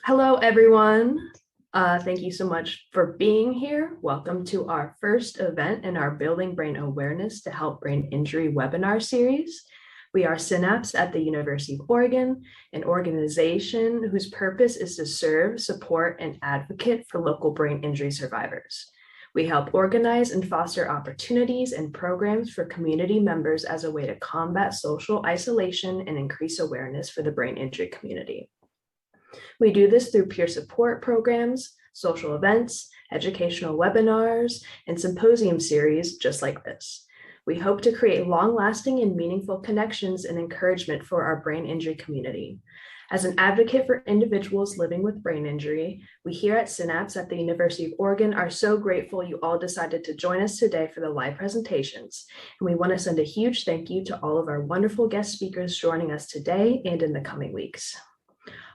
Hello, everyone. Thank you so much for being here. Welcome to our first event in our Building Brain Awareness to Help Brain Injury webinar series. We are Synapse at the University of Oregon, an organization whose purpose is to serve, support, and advocate for local brain injury survivors. We help organize and foster opportunities and programs for community members as a way to combat social isolation and increase awareness for the brain injury community. We do this through peer support programs, social events, educational webinars, and symposium series just like this. We hope to create long-lasting and meaningful connections and encouragement for our brain injury community. As an advocate for individuals living with brain injury, we here at Synapse at the University of Oregon are so grateful you all decided to join us today for the live presentations. And we want to send a huge thank you to all of our wonderful guest speakers joining us today and in the coming weeks.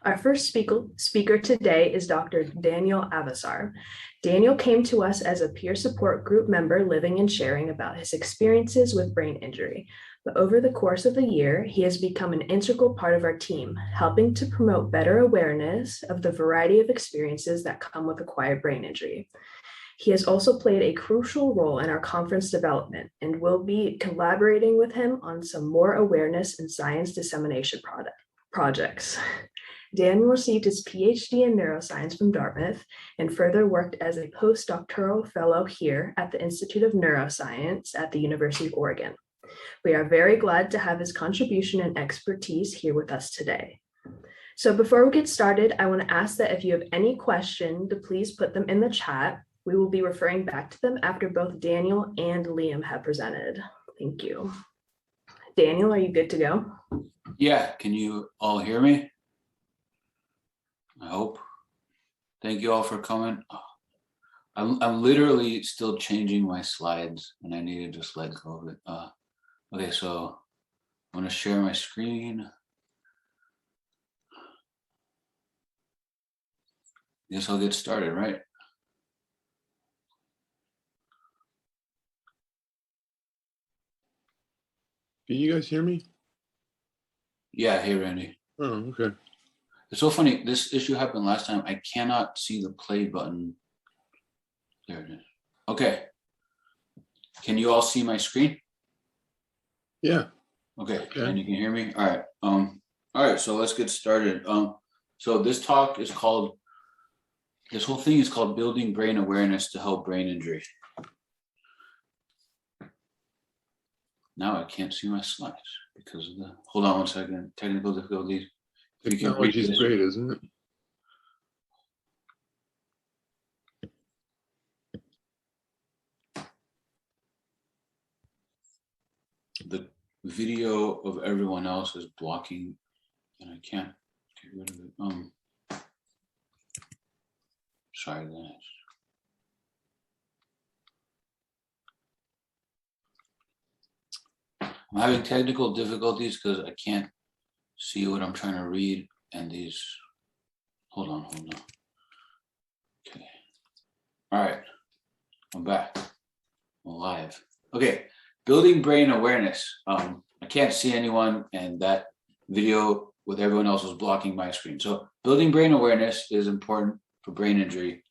Our first speaker today is Dr. Daniel Avazar. Daniel came to us as a peer support group member living and sharing about his experiences with brain injury. But over the course of the year, he has become an integral part of our team, helping to promote better awareness of the variety of experiences that come with acquired brain injury. He has also played a crucial role in our conference development and will be collaborating with him on some more awareness and science dissemination projects. Daniel received his PhD in neuroscience from Dartmouth and further worked as a postdoctoral fellow here at the Institute of Neuroscience at the University of Oregon. We are very glad to have his contribution and expertise here with us today. So before we get started, I want to ask that if you have any questions, to please put them in the chat. We will be referring back to them after both Daniel and Liam have presented. Thank you. Daniel, are you good to go? Yeah, can you all hear me? I hope. Thank you all for coming. I'm literally still changing my slides and I need to just let go of it. Okay, so I'm gonna share my screen. Guess I'll get started, right? Can you guys hear me? Yeah, hey Randy. Oh, okay. It's so funny, this issue happened last time. I cannot see the play button. There it is. Okay. Can you all see my screen? Yeah. Okay, and you can hear me? All right. All right, so let's get started. So this talk is called, this whole thing is called Building Brain Awareness to Help Brain Injury. Now I can't see my slides because of the, hold on one second, technical difficulties. Technology is great, isn't it? The video of everyone else is blocking and I can't get rid of it. Sorry, guys. I'm having technical difficulties because I can't see what I'm trying to read and these, hold on. Okay. All right, I'm back, I'm live. Okay, building brain awareness. I can't see anyone and that video with everyone else was blocking my screen. So building brain awareness is important for brain injury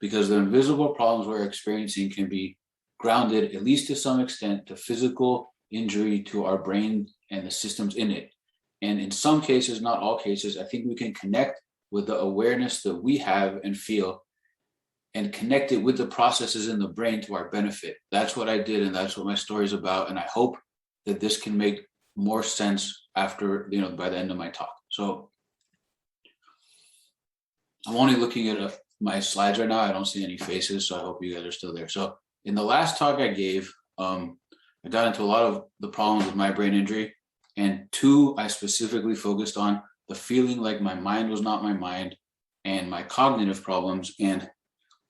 because the invisible problems we're experiencing can be grounded, at least to some extent, to physical injury to our brain and the systems in it. And in some cases, not all cases, I think we can connect with the awareness that we have and feel and connect it with the processes in the brain to our benefit. That's what I did and that's what my story is about. And I hope that this can make more sense after, by the end of my talk. So I'm only looking at my slides right now. I don't see any faces, so I hope you guys are still there. So in the last talk I gave, I got into a lot of the problems with my brain injury. And two, I specifically focused on the feeling like my mind was not my mind and my cognitive problems. And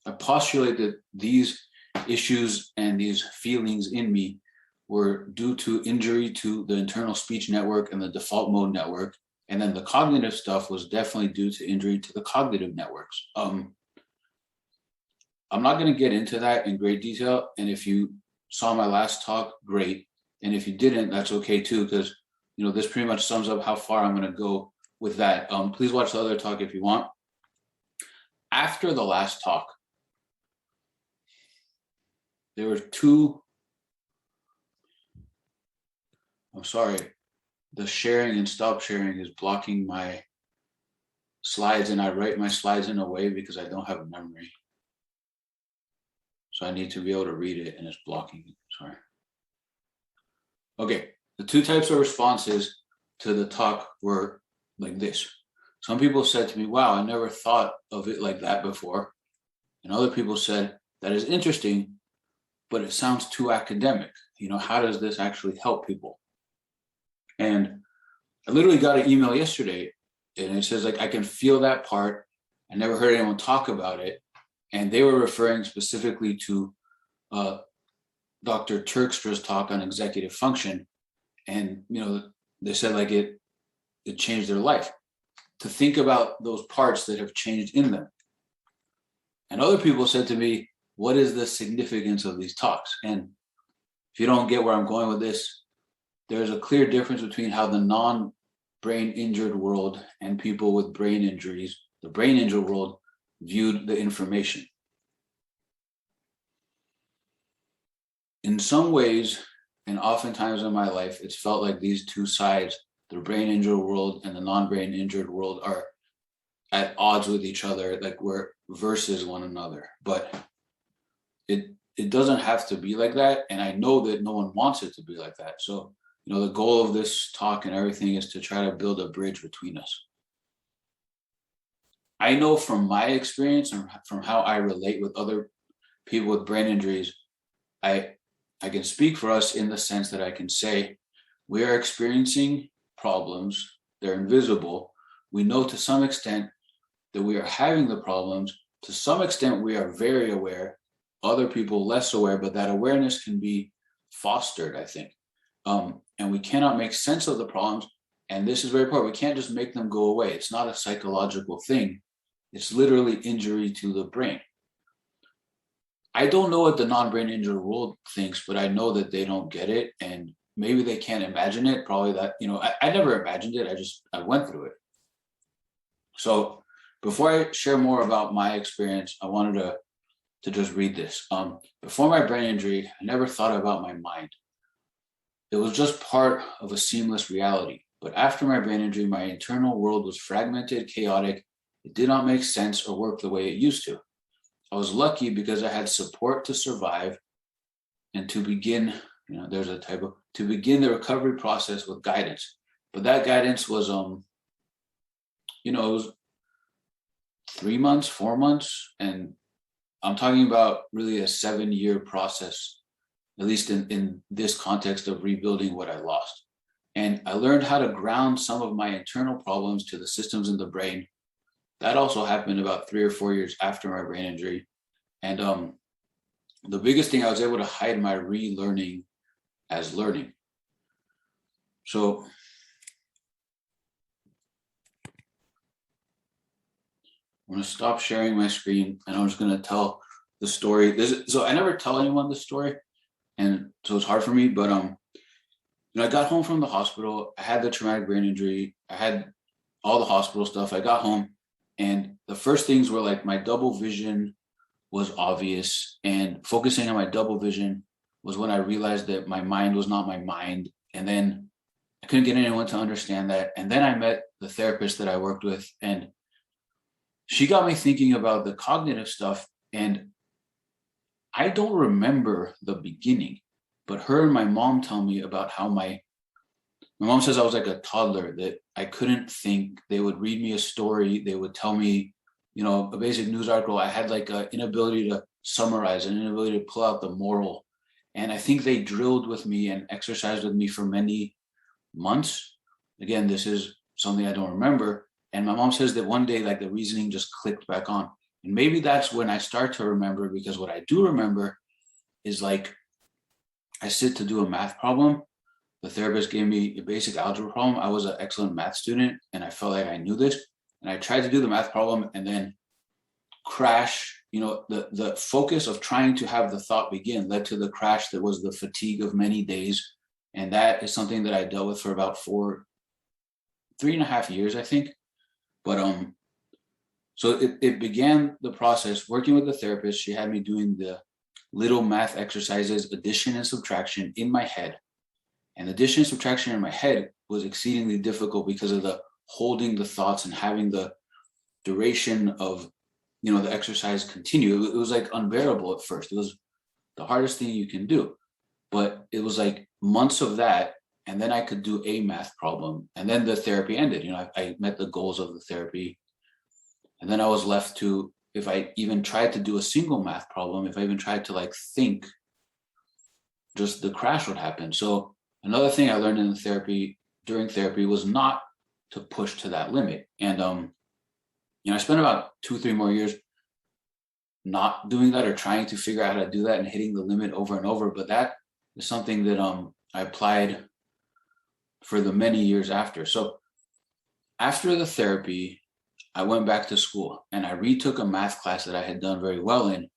I postulate that these issues and these feelings in me were due to injury to the internal speech network and the default mode network. And then the cognitive stuff was definitely due to injury to the cognitive networks. I'm not going to get into that in great detail. And if you saw my last talk, great. And if you didn't, that's okay too, because this pretty much sums up how far I'm going to go with that. Please watch the other talk if you want. after the last talk, there were two, I'm sorry, the sharing and stop sharing is blocking my slides, and I write my slides in a way because I don't have memory. So I need to be able to read it, and it's blocking it, sorry. Okay, the two types of responses to the talk were like this. Some people said to me, wow, I never thought of it like that before. And other people said, that is interesting, but it sounds too academic. You know, how does this actually help people? And I literally got an email yesterday, and it says, like, I can feel that part. I never heard anyone talk about it. And they were referring specifically to Dr. Turkstra's talk on executive function. And, you know, they said like it changed their life to think about those parts that have changed in them. And other people said to me, what is the significance of these talks? And if you don't get where I'm going with this, there's a clear difference between how the non-brain injured world and people with brain injuries, the brain injured world, viewed the information. In some ways, and oftentimes in my life, it's felt like these two sides, the brain injured world and the non-brain injured world, are at odds with each other, like we're versus one another. But it doesn't have to be like that. And I know that no one wants it to be like that. So, you know, the goal of this talk and everything is to try to build a bridge between us. I know from my experience and from how I relate with other people with brain injuries, I can speak for us in the sense that I can say we are experiencing problems. They're invisible. We know to some extent that we are having the problems. To some extent, we are very aware. Other people less aware, but that awareness can be fostered, I think. And we cannot make sense of the problems. And this is very important. We can't just make them go away. It's not a psychological thing. It's literally injury to the brain. I don't know what the non-brain injured world thinks, but I know that they don't get it, and maybe they can't imagine it. Probably that, you know, I never imagined it. I went through it. So before I share more about my experience, I wanted to just read this. Before my brain injury, I never thought about my mind. It was just part of a seamless reality. But after my brain injury, my internal world was fragmented, chaotic. It did not make sense or work the way it used to. I was lucky because I had support to survive and to begin, you know, there's a typo, to begin the recovery process with guidance. But that guidance was, you know, it was 3 months, 4 months. And I'm talking about really a 7-year process, at least in this context of rebuilding what I lost. And I learned how to ground some of my internal problems to the systems in the brain. That also happened about 3 or 4 years after my brain injury. And the biggest thing, I was able to hide my relearning as learning. So I'm going to stop sharing my screen, and I'm just going to tell the story. So I never tell anyone this story, and so it's hard for me. But you know, I got home from the hospital. I had the traumatic brain injury. I had all the hospital stuff. I got home, and the first things were like my double vision was obvious, and focusing on my double vision was when I realized that my mind was not my mind. And then I couldn't get anyone to understand that. And then I met the therapist that I worked with, and she got me thinking about the cognitive stuff. And I don't remember the beginning, but her and my mom tell me about how my mom says I was like a toddler, that I couldn't think. They would read me a story. They would tell me, you know, a basic news article. I had like an inability to summarize, an inability to pull out the moral. And I think they drilled with me and exercised with me for many months. Again, this is something I don't remember. And my mom says that one day, like, the reasoning just clicked back on. And maybe that's when I start to remember, because what I do remember is, like, I sit to do a math problem. The therapist gave me a basic algebra problem. I was an excellent math student, and I felt like I knew this. And I tried to do the math problem and then crash. You know, the focus of trying to have the thought begin led to the crash that was the fatigue of many days. And that is something that I dealt with for about 3.5 years, I think. But So it began the process working with the therapist. She had me doing the little math exercises, addition and subtraction in my head. And addition and subtraction in my head was exceedingly difficult because of the holding the thoughts and having the duration of, the exercise continue. It was like unbearable at first. It was the hardest thing you can do. But it was like months of that. And then I could do a math problem. And then the therapy ended. I met the goals of the therapy. And then I was left to, if I even tried to do a single math problem, if I even tried to think, just the crash would happen. So another thing I learned in the therapy, during therapy, was not to push to that limit. And, I spent about 2-3 more years not doing that or trying to figure out how to do that and hitting the limit over and over. But that is something that I applied for the many years after. So after the therapy, I went back to school and I retook a math class that I had done very well in. It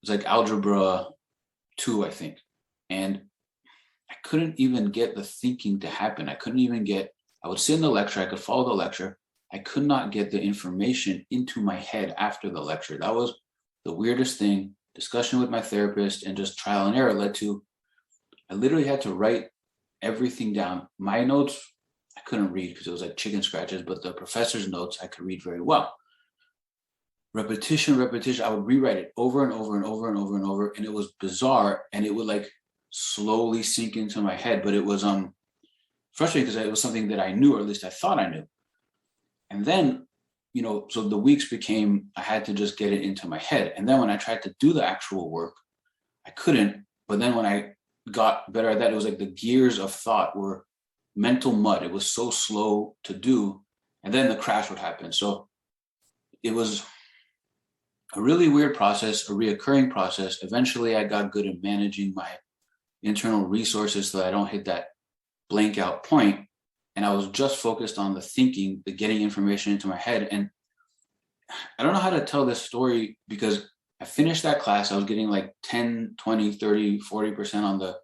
was like Algebra 2, I think. And I couldn't even get the thinking to happen. I would sit in the lecture, I could follow the lecture. I could not get the information into my head after the lecture. That was the weirdest thing. Discussion with my therapist and just trial and error led to, I literally had to write everything down. My notes, I couldn't read because it was like chicken scratches, but the professor's notes I could read very well. Repetition, I would rewrite it over and over and over and over and over. And it was bizarre. And it would slowly sink into my head. But it was frustrating because it was something that I knew, or at least I thought I knew. And then, so the weeks became, I had to just get it into my head. And then when I tried to do the actual work, I couldn't. But then when I got better at that, it was like the gears of thought were mental mud. It was so slow to do. And then the crash would happen. So it was a really weird process, a reoccurring process. Eventually I got good at managing my internal resources so that I don't hit that blank out point. And I was just focused on the thinking, the getting information into my head. And I don't know how to tell this story because I finished that class. I was getting 10, 20, 30, 40% on the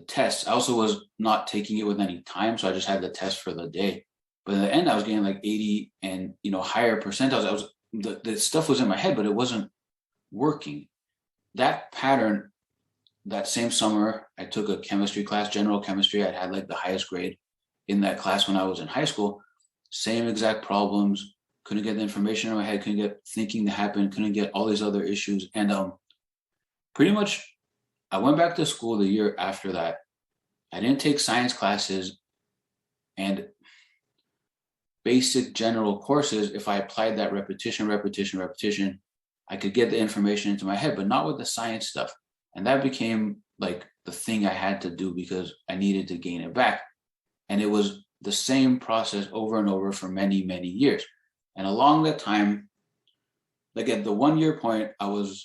tests. I also was not taking it with any time. So I just had the test for the day. But in the end, I was getting 80 and, higher percentiles. The stuff was in my head, but it wasn't working. That pattern, that same summer, I took a chemistry class, general chemistry. I had the highest grade in that class when I was in high school. Same exact problems. Couldn't get the information in my head, couldn't get thinking to happen, couldn't get all these other issues. And pretty much I went back to school the year after that. I didn't take science classes and basic general courses. If I applied that repetition, I could get the information into my head, but not with the science stuff. And that became the thing I had to do because I needed to gain it back. And it was the same process over and over for many, many years. And along that time, at the 1 year point, I don't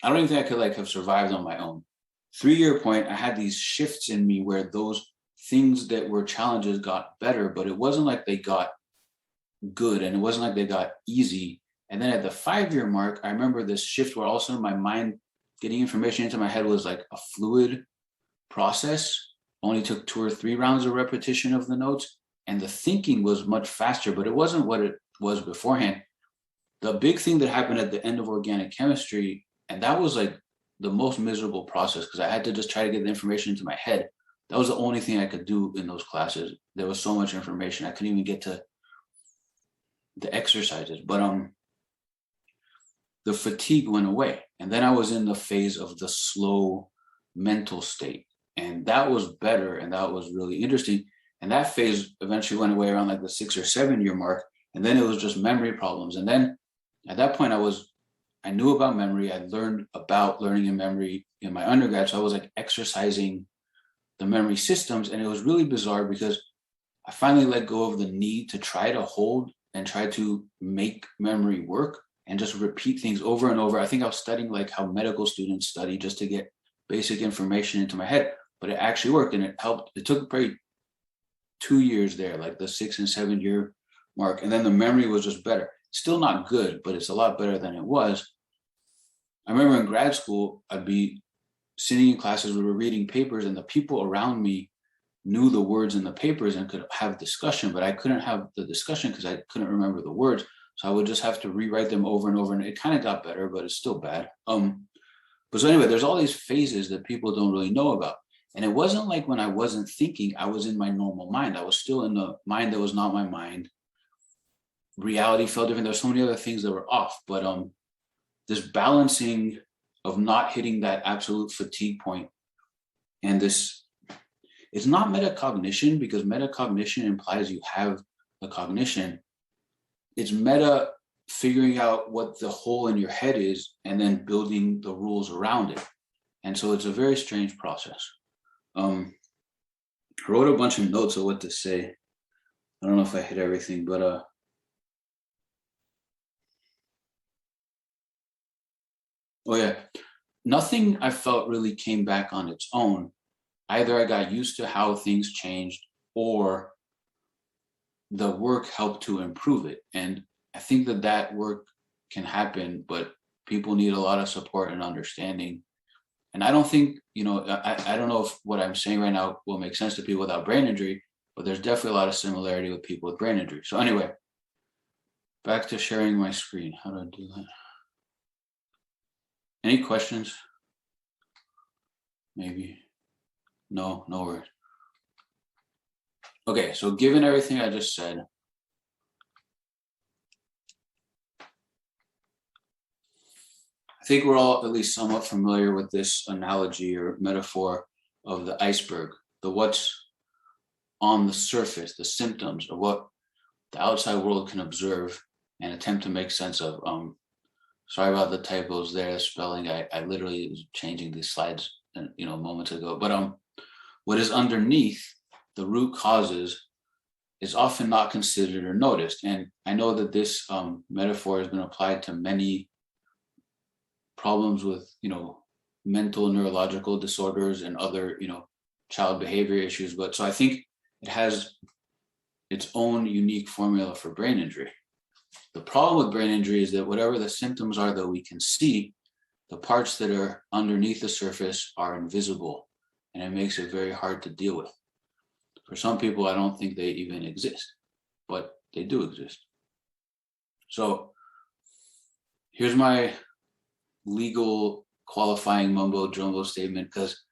even think I could have survived on my own. 3 year point, I had these shifts in me where those things that were challenges got better, but it wasn't like they got good and it wasn't like they got easy. And then at the 5 year mark, I remember this shift where all of a sudden my mind getting information into my head was like a fluid process. Only took 2 or 3 rounds of repetition of the notes. And the thinking was much faster, but it wasn't what it was beforehand. The big thing that happened at the end of organic chemistry, and that was the most miserable process because I had to just try to get the information into my head. That was the only thing I could do in those classes. There was so much information. I couldn't even get to the exercises, but the fatigue went away. And then I was in the phase of the slow mental state. And that was better. And that was really interesting. And that phase eventually went away around the 6 or 7 year mark. And then it was just memory problems. And then at that point I knew about memory. I learned about learning and memory in my undergrad. So I was exercising the memory systems. And it was really bizarre because I finally let go of the need to try to hold and try to make memory work and just repeat things over and over. I think I was studying how medical students study just to get basic information into my head, but it actually worked and it helped. It took probably 2 years there, the 6 and 7 year mark. And then the memory was just better. Still not good, but it's a lot better than it was. I remember in grad school, I'd be sitting in classes, we were reading papers and the people around me knew the words in the papers and could have discussion, but I couldn't have the discussion because I couldn't remember the words. So I would just have to rewrite them over and over, and it kind of got better, but it's still bad. But so anyway, there's all these phases that people don't really know about. And it wasn't like when I wasn't thinking, I was in my normal mind. I was still in the mind that was not my mind. Reality felt different. There's so many other things that were off, but this balancing of not hitting that absolute fatigue point, and this, it's not metacognition, because metacognition implies you have the cognition. It's meta figuring out what the hole in your head is and then building the rules around it. And so it's a very strange process. I wrote a bunch of notes of what to say. I don't know if I hit everything, but oh yeah, nothing I felt really came back on its own. Either I got used to how things changed, or the work helped to improve it. And I think that work can happen, but people need a lot of support and understanding. And I don't think, I don't know if what I'm saying right now will make sense to people without brain injury, but there's definitely a lot of similarity with people with brain injury. So anyway, back to sharing my screen. How do I do that? Any questions? Maybe. No worries. Okay, so given everything I just said, I think we're all at least somewhat familiar with this analogy or metaphor of the iceberg, the what's on the surface, the symptoms, or what the outside world can observe and attempt to make sense of. Sorry about the typos there, the spelling. I literally was changing these slides, moments ago. But what is underneath the root causes is often not considered or noticed. And I know that this metaphor has been applied to many problems with, mental neurological disorders and other, child behavior issues. But so I think it has its own unique formula for brain injury. The problem with brain injury is that whatever the symptoms are that we can see, the parts that are underneath the surface are invisible, and it makes it very hard to deal with. For some people, I don't think they even exist, but they do exist. So here's my legal qualifying mumbo jumbo statement, because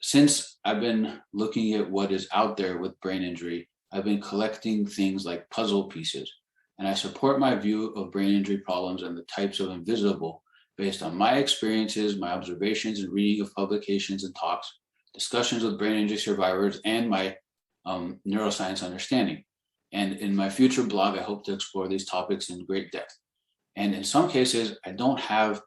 since I've been looking at what is out there with brain injury, I've been collecting things like puzzle pieces, and I support my view of brain injury problems and the types of invisible based on my experiences, my observations and reading of publications and talks, discussions with brain injury survivors, and my neuroscience understanding. And in my future blog, I hope to explore these topics in great depth. And in some cases, I don't have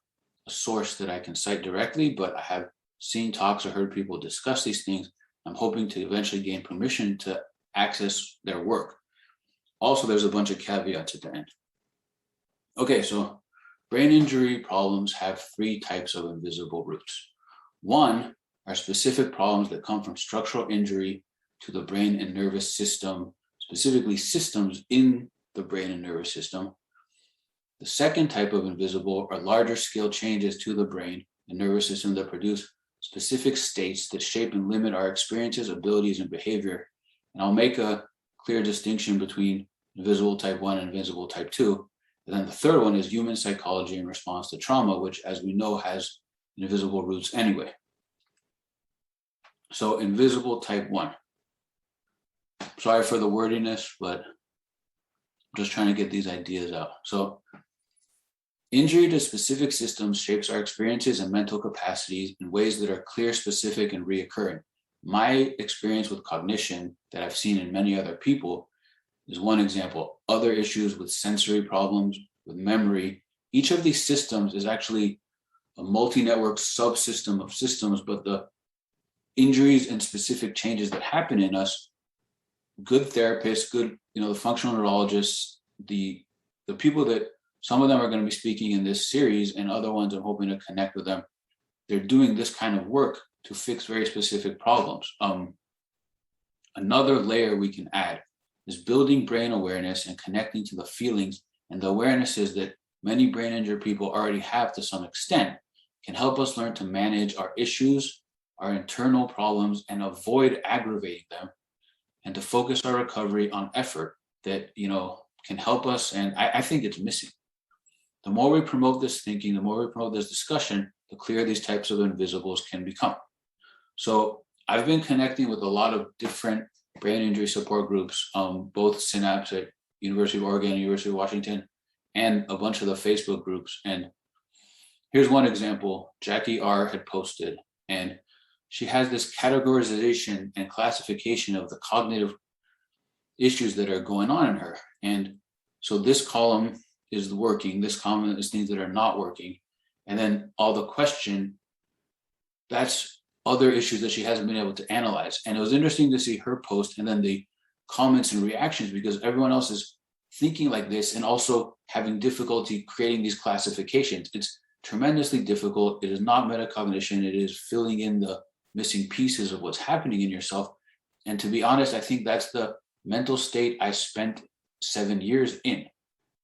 a source that I can cite directly, but I have seen talks or heard people discuss these things. I'm hoping to eventually gain permission to access their work. Also, there's a bunch of caveats at the end. Okay, so brain injury problems have three types of invisible roots. One are specific problems that come from structural injury to the brain and nervous system, specifically systems in the brain and nervous system. The second type of invisible are larger scale changes to the brain and nervous system that produce specific states that shape and limit our experiences, abilities, and behavior. And I'll make a clear distinction between invisible type 1 and invisible type 2. And then the third one is human psychology in response to trauma, which, as we know, has invisible roots anyway. So invisible type 1. Sorry for the wordiness, but I'm just trying to get these ideas out. So injury to specific systems shapes our experiences and mental capacities in ways that are clear, specific, and reoccurring. My experience with cognition that I've seen in many other people is one example. Other issues with sensory problems, with memory. Each of these systems is actually a multi-network subsystem of systems, but the injuries and specific changes that happen in us, good therapists, good, the functional neurologists, the people that, some of them are going to be speaking in this series, and other ones I'm hoping to connect with them. They're doing this kind of work to fix very specific problems. Another layer we can add is building brain awareness and connecting to the feelings and the awarenesses that many brain injured people already have to some extent, can help us learn to manage our issues, our internal problems and avoid aggravating them, and to focus our recovery on effort that, can help us. And I think it's missing. The more we promote this thinking, the more we promote this discussion, the clearer these types of invisibles can become. So I've been connecting with a lot of different brain injury support groups, both Synapse at University of Oregon, University of Washington, and a bunch of the Facebook groups. And here's one example. Jackie R had posted, and she has this categorization and classification of the cognitive issues that are going on in her. And so this column is working, this column is things that are not working. And then all the question, that's other issues that she hasn't been able to analyze. And it was interesting to see her post and then the comments and reactions, because everyone else is thinking like this and also having difficulty creating these classifications. It's tremendously difficult. It is not metacognition. It is filling in the missing pieces of what's happening in yourself. And to be honest, I think that's the mental state I spent 7 years in.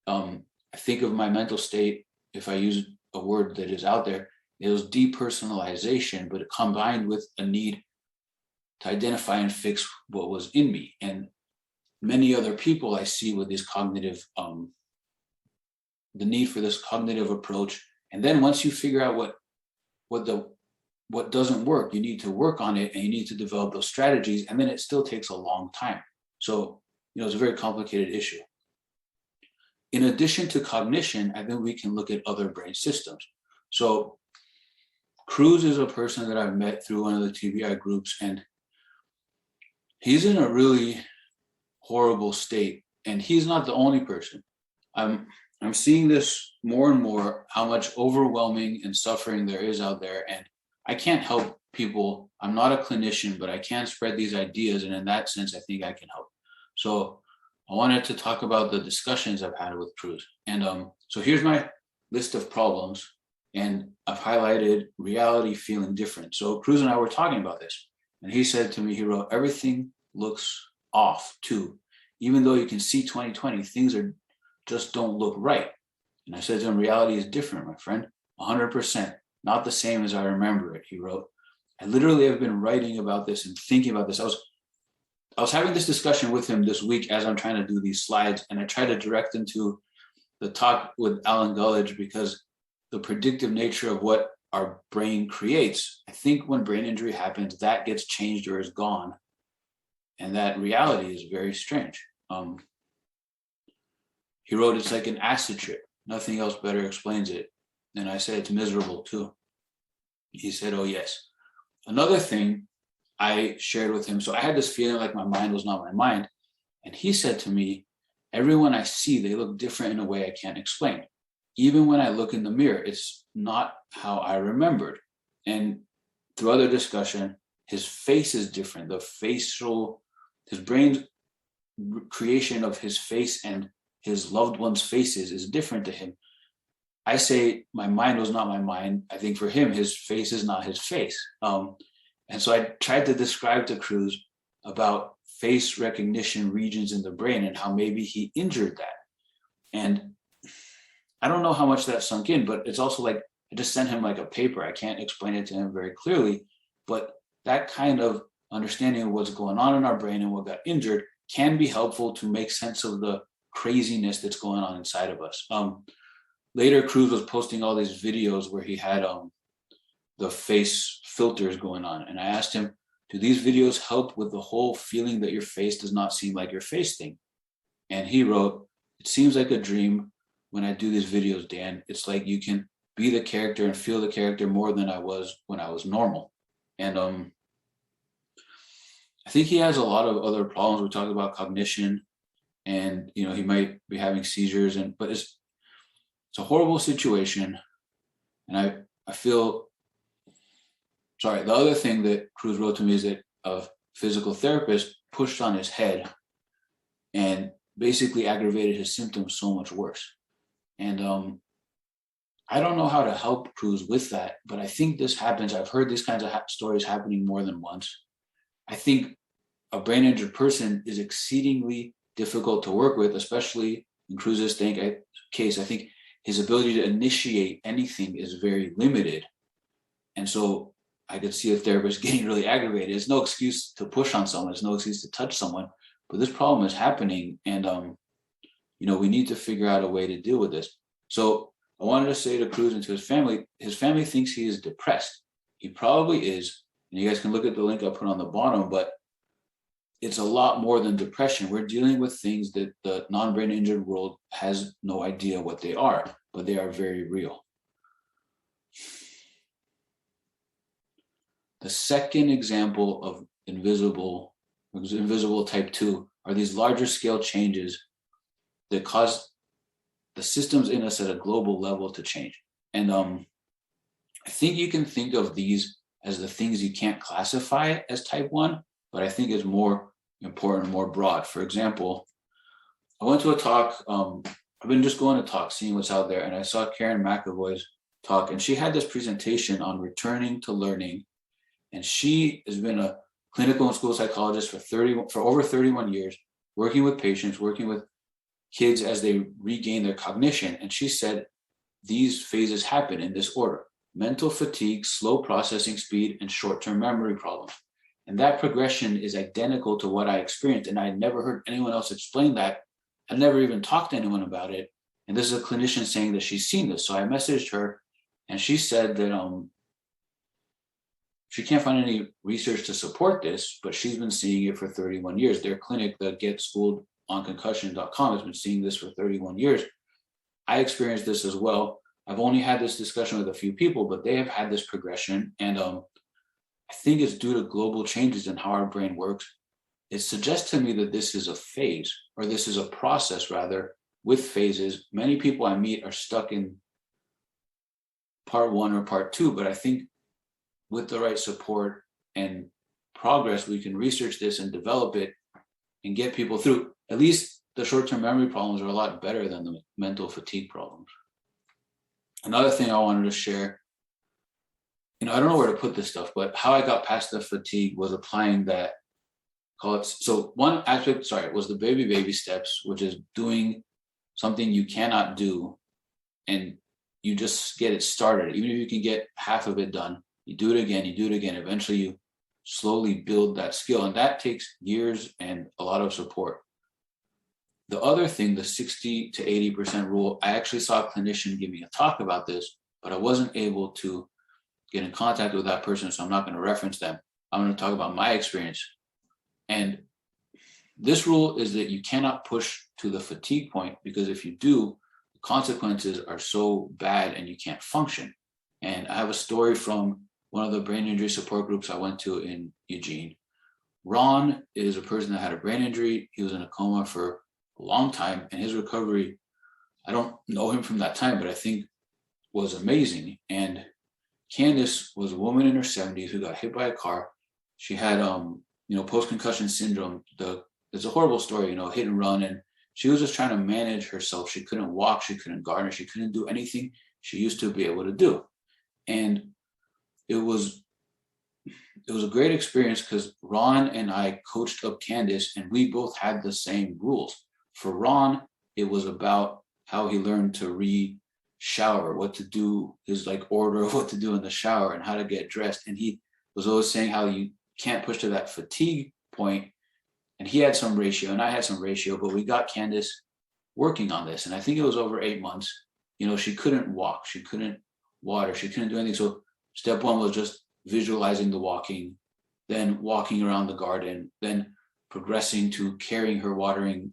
I think of my mental state, if I use a word that is out there, it was depersonalization, but it combined with a need to identify and fix what was in me. And many other people I see with this cognitive, the need for this cognitive approach. And then once you figure out what doesn't work, you need to work on it and you need to develop those strategies. And then it still takes a long time. So, it's a very complicated issue. In addition to cognition, I think we can look at other brain systems. So Cruz is a person that I've met through one of the TBI groups, and he's in a really horrible state. And he's not the only person. I'm seeing this more and more, how much overwhelming and suffering there is out there. And I can't help people. I'm not a clinician, but I can spread these ideas. And in that sense, I think I can help. So I wanted to talk about the discussions I've had with Cruz. And so here's my list of problems. And I've highlighted reality feeling different. So Cruz and I were talking about this. And he said to me, he wrote, everything looks off too. Even though you can see 2020, things just don't look right. And I said to him, reality is different, my friend, 100%. Not the same as I remember it, he wrote. I literally have been writing about this and thinking about this. I was having this discussion with him this week as I'm trying to do these slides, and I tried to direct him to the talk with Alan Gullidge, because the predictive nature of what our brain creates, I think when brain injury happens, that gets changed or is gone. And that reality is very strange. He wrote, it's like an acid trip. Nothing else better explains it. And I said, it's miserable too. He said, oh yes. Another thing I shared with him, so I had this feeling like my mind was not my mind. And he said to me, everyone I see, they look different in a way I can't explain. Even when I look in the mirror, it's not how I remembered. And through other discussion, his face is different. His brain's creation of his face and his loved ones' faces is different to him. I say my mind was not my mind. I think for him, his face is not his face. And so I tried to describe to Cruz about face recognition regions in the brain and how maybe he injured that. And I don't know how much that sunk in, but it's also like, I just sent him like a paper. I can't explain it to him very clearly, but that kind of understanding of what's going on in our brain and what got injured can be helpful to make sense of the craziness that's going on inside of us. Later, Cruz was posting all these videos where he had the face filters going on. And I asked him, do these videos help with the whole feeling that your face does not seem like your face thing? And he wrote, it seems like a dream when I do these videos, Dan. It's like you can be the character and feel the character more than I was when I was normal. And I think he has a lot of other problems. We talked about cognition, and he might be having seizures, but it's a horrible situation. And I feel sorry. The other thing that Cruz wrote to me is that a physical therapist pushed on his head and basically aggravated his symptoms so much worse. And I don't know how to help Cruz with that, but I think this happens. I've heard these kinds of stories happening more than once. I think a brain injured person is exceedingly difficult to work with, especially in Cruz's case. I think his ability to initiate anything is very limited. And so I could see a therapist getting really aggravated. It's no excuse to push on someone. It's no excuse to touch someone. But this problem is happening, and we need to figure out a way to deal with this. So I wanted to say to Cruz and to his family thinks he is depressed. He probably is, and you guys can look at the link I put on the bottom, but it's a lot more than depression. We're dealing with things that the non-brain injured world has no idea what they are, but they are very real. The second example of invisible type 2 are these larger scale changes that cause the systems in us at a global level to change. And I think you can think of these as the things you can't classify as type 1, but I think it's more important, more broad. For example, I went to a talk, I've been just going to talks, seeing what's out there, and I saw Karen McAvoy's talk, and she had this presentation on returning to learning. And she has been a clinical and school psychologist for over 31 years, working with patients, working with kids as they regain their cognition. And she said these phases happen in this order: mental fatigue, slow processing speed, and short-term memory problems. And that progression is identical to what I experienced. And I had never heard anyone else explain that. I never even talked to anyone about it. And this is a clinician saying that she's seen this. So I messaged her, and she said that she can't find any research to support this, but she's been seeing it for 31 years. Their clinic, the Get Schooled on Concussion.com, has been seeing this for 31 years. I experienced this as well. I've only had this discussion with a few people, but they have had this progression. And I think it's due to global changes in how our brain works. It suggests to me that this is a phase, or this is a process rather, with phases. Many people I meet are stuck in part 1 or part 2, but I think with the right support and progress, we can research this and develop it and get people through. At least the short-term memory problems are a lot better than the mental fatigue problems. Another thing I wanted to share, I don't know where to put this stuff, but how I got past the fatigue was applying that, so one aspect, was the baby steps, which is doing something you cannot do, and you just get it started. Even if you can get half of it done, you do it again, eventually you slowly build that skill. And that takes years and a lot of support. The other thing, the 60 to 80% rule, I actually saw a clinician give me a talk about this, but I wasn't able to get in contact with that person, so I'm not going to reference them. I'm going to talk about my experience. And this rule is that you cannot push to the fatigue point, because if you do, the consequences are so bad and you can't function. And I have a story from one of the brain injury support groups I went to in Eugene. Ron is a person that had a brain injury. He was in a coma for a long time, and his recovery, I don't know him from that time, but I think was amazing. And Candace was a woman in her 70s who got hit by a car. She had, post-concussion syndrome. It's a horrible story, hit and run. And she was just trying to manage herself. She couldn't walk. She couldn't garden. She couldn't do anything she used to be able to do. And it was a great experience because Ron and I coached up Candace, and we both had the same rules. For Ron, it was about how he learned to shower, what to do, his order of what to do in the shower and how to get dressed. And he was always saying how you can't push to that fatigue point. And he had some ratio and I had some ratio, but we got Candace working on this. And I think it was over 8 months. She couldn't walk, she couldn't water, she couldn't do anything. So step 1 was just visualizing the walking, then walking around the garden, then progressing to carrying her watering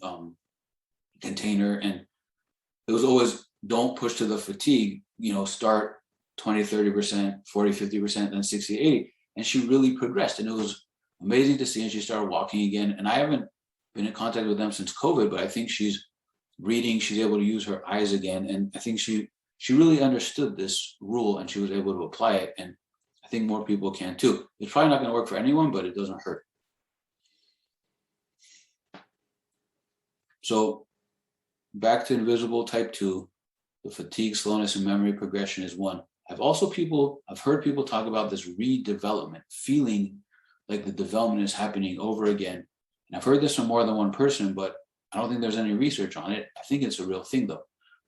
container. And it was always, don't push to the fatigue, start 20, 30%, 40, 50%, then 60, 80. And she really progressed. And it was amazing to see. And she started walking again. And I haven't been in contact with them since COVID, but I think she's reading, she's able to use her eyes again. And I think she really understood this rule and she was able to apply it. And I think more people can too. It's probably not going to work for anyone, but it doesn't hurt. So back to invisible type 2, the fatigue, slowness, and memory progression is 1. I've heard people talk about this redevelopment, feeling like the development is happening over again. And I've heard this from more than one person, but I don't think there's any research on it. I think it's a real thing though.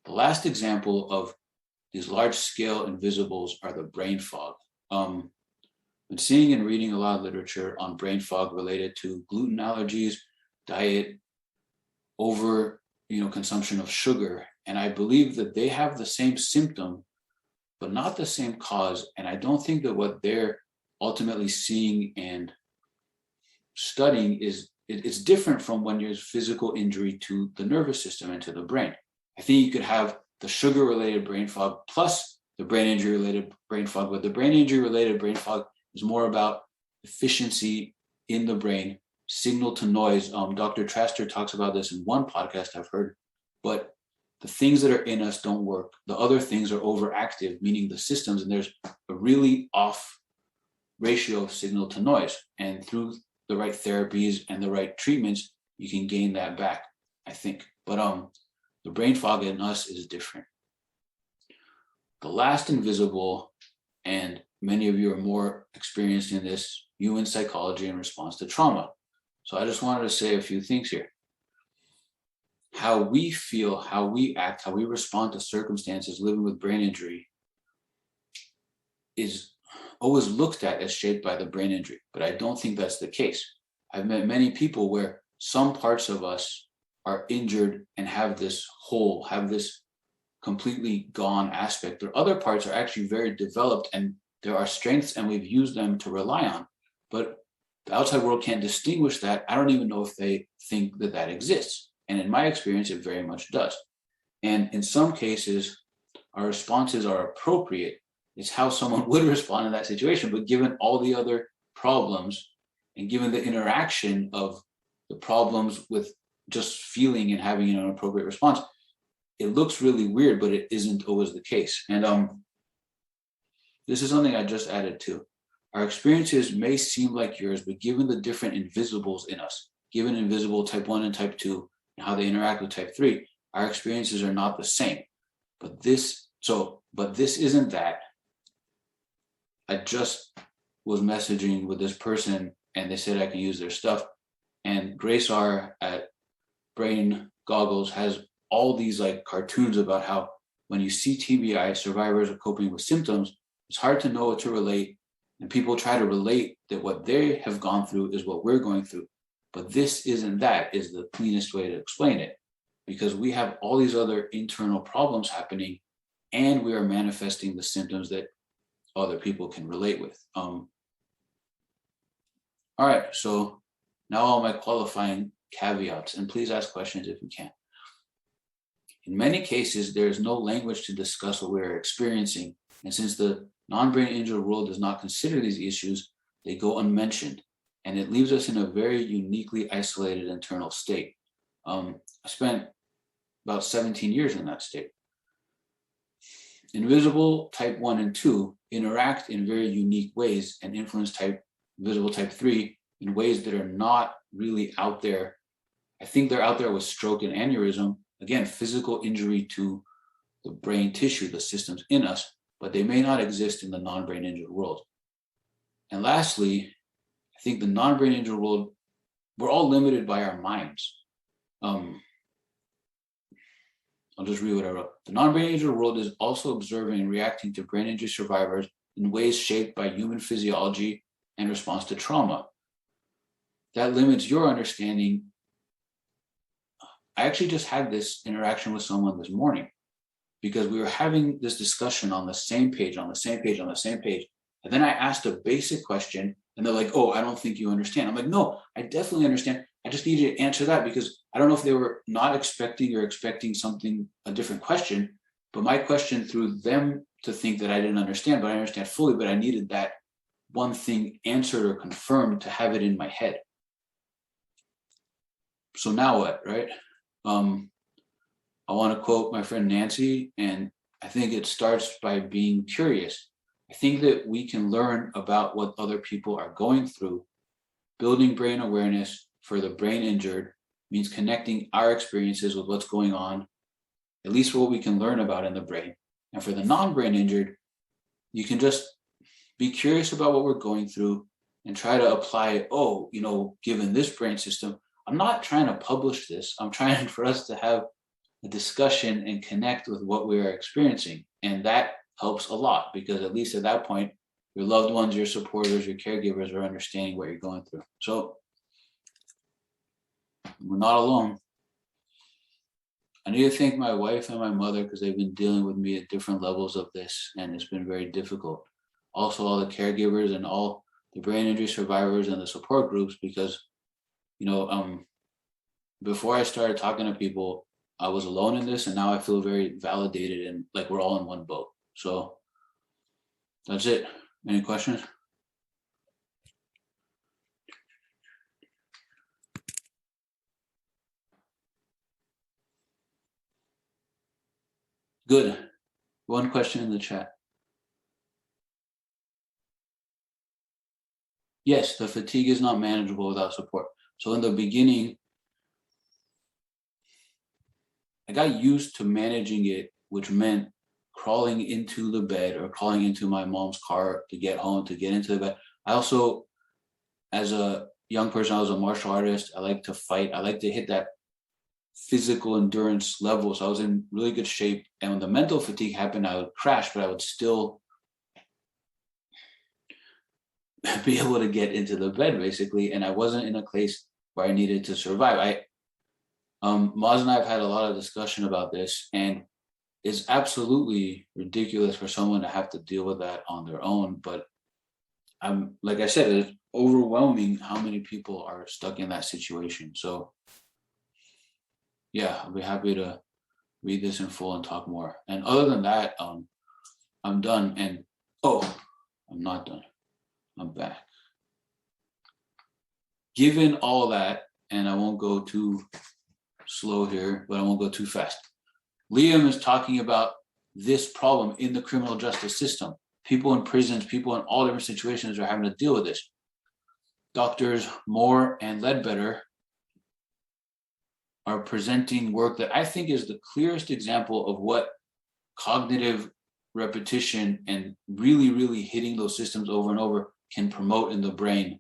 The last example of these large scale invisibles are the brain fog. been seeing and reading a lot of literature on brain fog related to gluten allergies, diet, over consumption of sugar. And I believe that they have the same symptom, but not the same cause. And I don't think that what they're ultimately seeing and studying it's different from when there's physical injury to the nervous system and to the brain. I think you could have the sugar-related brain fog plus the brain injury-related brain fog, but the brain injury-related brain fog is more about efficiency in the brain, signal to noise. Dr. Traster talks about this in one podcast I've heard, but the things that are in us don't work. The other things are overactive, meaning the systems, and there's a really off ratio of signal to noise. And through the right therapies and the right treatments, you can gain that back, I think. But the brain fog in us is different. The last invisible, and many of you are more experienced in this, human psychology in response to trauma. So I just wanted to say a few things here. How we feel, how we act, how we respond to circumstances living with brain injury is always looked at as shaped by the brain injury, but I don't think that's the case. I've met many people where some parts of us are injured and have this hole, have this completely gone aspect, or other parts are actually very developed and there are strengths and we've used them to rely on, but the outside world can't distinguish that. I don't even know if they think that that exists. And in my experience, it very much does. And in some cases, our responses are appropriate. It's how someone would respond in that situation. But given all the other problems and given the interaction of the problems with just feeling and having an appropriate response, it looks really weird, but it isn't always the case. And this is something I just added to. Our experiences may seem like yours, but given the different invisibles in us, given invisible type 1 and type 2, and how they interact with type 3, our experiences are not the same. But this isn't that. I just was messaging with this person and they said I can use their stuff. And Grace R at Brain Goggles has all these like cartoons about how when you see TBI, survivors are coping with symptoms, it's hard to know what to relate. And people try to relate that what they have gone through is what we're going through. But this isn't that, is the cleanest way to explain it. Because we have all these other internal problems happening and we are manifesting the symptoms that other people can relate with. All right, so now all my qualifying caveats, and please ask questions if you can. In many cases, there is no language to discuss what we are experiencing. And since the non-brain injured world does not consider these issues, they go unmentioned. And it leaves us in a very uniquely isolated internal state. I spent about 17 years in that state. Invisible type 1 and 2 interact in very unique ways and influence visible type 3 in ways that are not really out there. I think they're out there with stroke and aneurysm, again, physical injury to the brain tissue, the systems in us, but they may not exist in the non-brain injured world. And lastly, I think the non-brain injured world, we're all limited by our minds. I'll just read what I wrote. The non-brain injured world is also observing and reacting to brain injury survivors in ways shaped by human physiology and response to trauma. That limits your understanding. I actually just had this interaction with someone this morning because we were having this discussion on the same page. And then I asked a basic question and they're like, oh, I don't think you understand. I'm like, no, I definitely understand. I just need you to answer that because I don't know if they were not expecting or expecting something, a different question, but my question threw them to think that I didn't understand, but I understand fully, but I needed that one thing answered or confirmed to have it in my head. So now what, right? I want to quote my friend Nancy, and I think it starts by being curious. I think that we can learn about what other people are going through. Building brain awareness for the brain injured means connecting our experiences with what's going on, at least what we can learn about in the brain. And for the non-brain injured, you can just be curious about what we're going through and try to apply, given this brain system, I'm not trying to publish this. I'm trying for us to have a discussion and connect with what we are experiencing. And that helps a lot because at least at that point, your loved ones, your supporters, your caregivers are understanding what you're going through. So we're not alone. I need to thank my wife and my mother because they've been dealing with me at different levels of this, and it's been very difficult. Also, all the caregivers and all the brain injury survivors and the support groups, because, before I started talking to people, I was alone in this, and now I feel very validated and like we're all in one boat. So that's it. Any questions? Good. One question in the chat. Yes, the fatigue is not manageable without support. So in the beginning, I got used to managing it, which meant crawling into the bed or crawling into my mom's car to get home, to get into the bed. I also, as a young person, I was a martial artist. I like to fight. I like to hit that physical endurance level. So I was in really good shape. And when the mental fatigue happened, I would crash, but I would still be able to get into the bed, basically. And I wasn't in a place where I needed to survive. Maz and I have had a lot of discussion about this, and it's absolutely ridiculous for someone to have to deal with that on their own. But like I said, it's overwhelming how many people are stuck in that situation. So yeah, I'll be happy to read this in full and talk more. And other than that, I'm done. And I'm not done. I'm back. Given all that, and I won't go too slow here, but I won't go too fast. Liam is talking about this problem in the criminal justice system. People in prisons, people in all different situations are having to deal with this. Doctors Moore and Ledbetter are presenting work that I think is the clearest example of what cognitive repetition and really, really hitting those systems over and over can promote in the brain.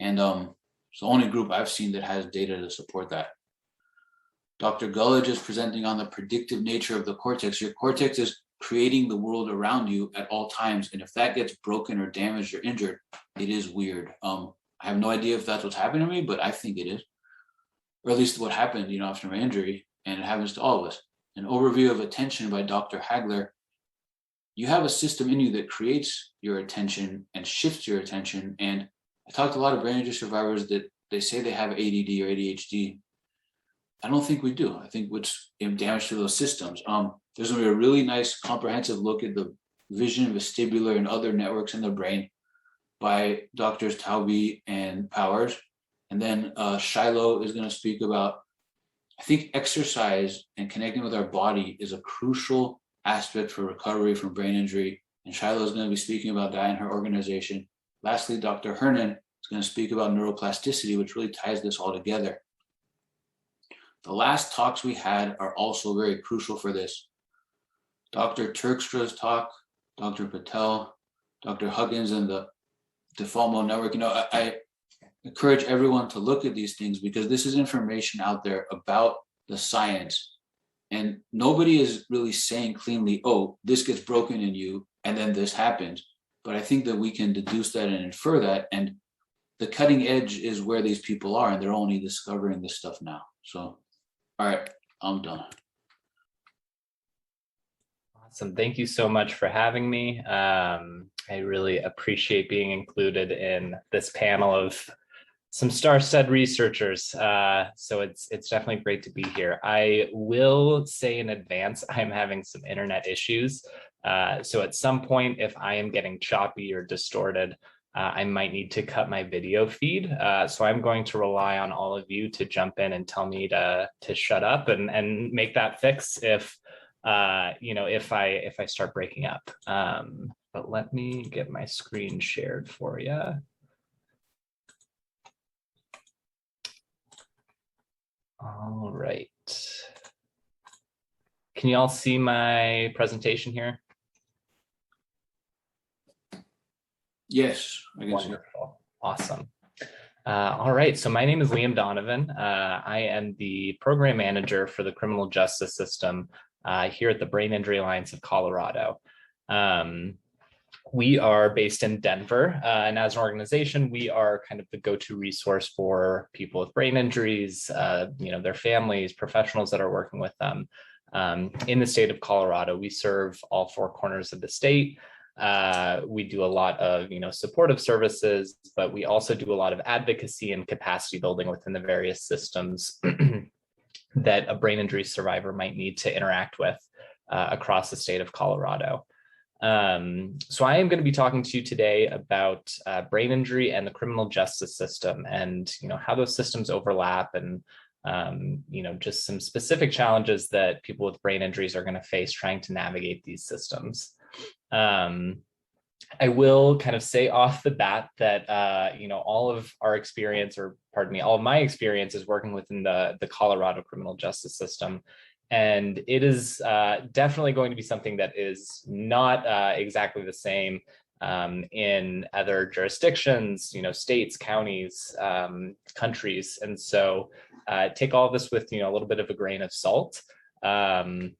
And it's the only group I've seen that has data to support that. Dr. Gullidge is presenting on the predictive nature of the cortex. Your cortex is creating the world around you at all times. And if that gets broken or damaged or injured, it is weird. I have no idea if that's what's happening to me, but I think it is. Or at least what happened, after my injury, and it happens to all of us. An overview of attention by Dr. Hagler. You have a system in you that creates your attention and shifts your attention. And I talked to a lot of brain injury survivors that they say they have ADD or ADHD. I don't think we do. I think what's damage to those systems. There's going to be a really nice comprehensive look at the vision, vestibular, and other networks in the brain by Doctors Taubey and Powers. And then Shiloh is going to speak about, I think exercise and connecting with our body is a crucial aspect for recovery from brain injury. And Shiloh is going to be speaking about that in her organization. Lastly, Dr. Hernan is going to speak about neuroplasticity, which really ties this all together. The last talks we had are also very crucial for this. Dr. Turkstra's talk, Dr. Patel, Dr. Huggins, and the DeFalmo Network. I encourage everyone to look at these things because this is information out there about the science. And nobody is really saying cleanly, oh, this gets broken in you, and then this happens. But I think that we can deduce that and infer that. And the cutting edge is where these people are, and they're only discovering this stuff now. So, all right, I'm done. Awesome. Thank you so much for having me. I really appreciate being included in this panel of some star-studded researchers. So it's definitely great to be here. I will say in advance, I'm having some internet issues. So at some point, if I am getting choppy or distorted, I might need to cut my video feed. So I'm going to rely on all of you to jump in and tell me to shut up and make that fix if I start breaking up. But let me get my screen shared for you. All right. Can you all see my presentation here? Yes, I can see. Wonderful. Awesome. All right. So my name is Liam Donevan. I am the program manager for the criminal justice system here at the Brain Injury Alliance of Colorado. We are based in Denver, and as an organization, we are kind of the go-to resource for people with brain injuries, their families, professionals that are working with them. In the state of Colorado, we serve all four corners of the state. We do a lot of, supportive services, but we also do a lot of advocacy and capacity building within the various systems that a brain injury survivor might need to interact with across the state of Colorado. So I am going to be talking to you today about brain injury and the criminal justice system, and how those systems overlap, and just some specific challenges that people with brain injuries are going to face trying to navigate these systems. I will kind of say off the bat that all of our experience, or pardon me, all of my experience is working within the Colorado criminal justice system. And it is definitely going to be something that is not exactly the same in other jurisdictions, states, counties, countries. And so take all of this with, a little bit of a grain of salt. If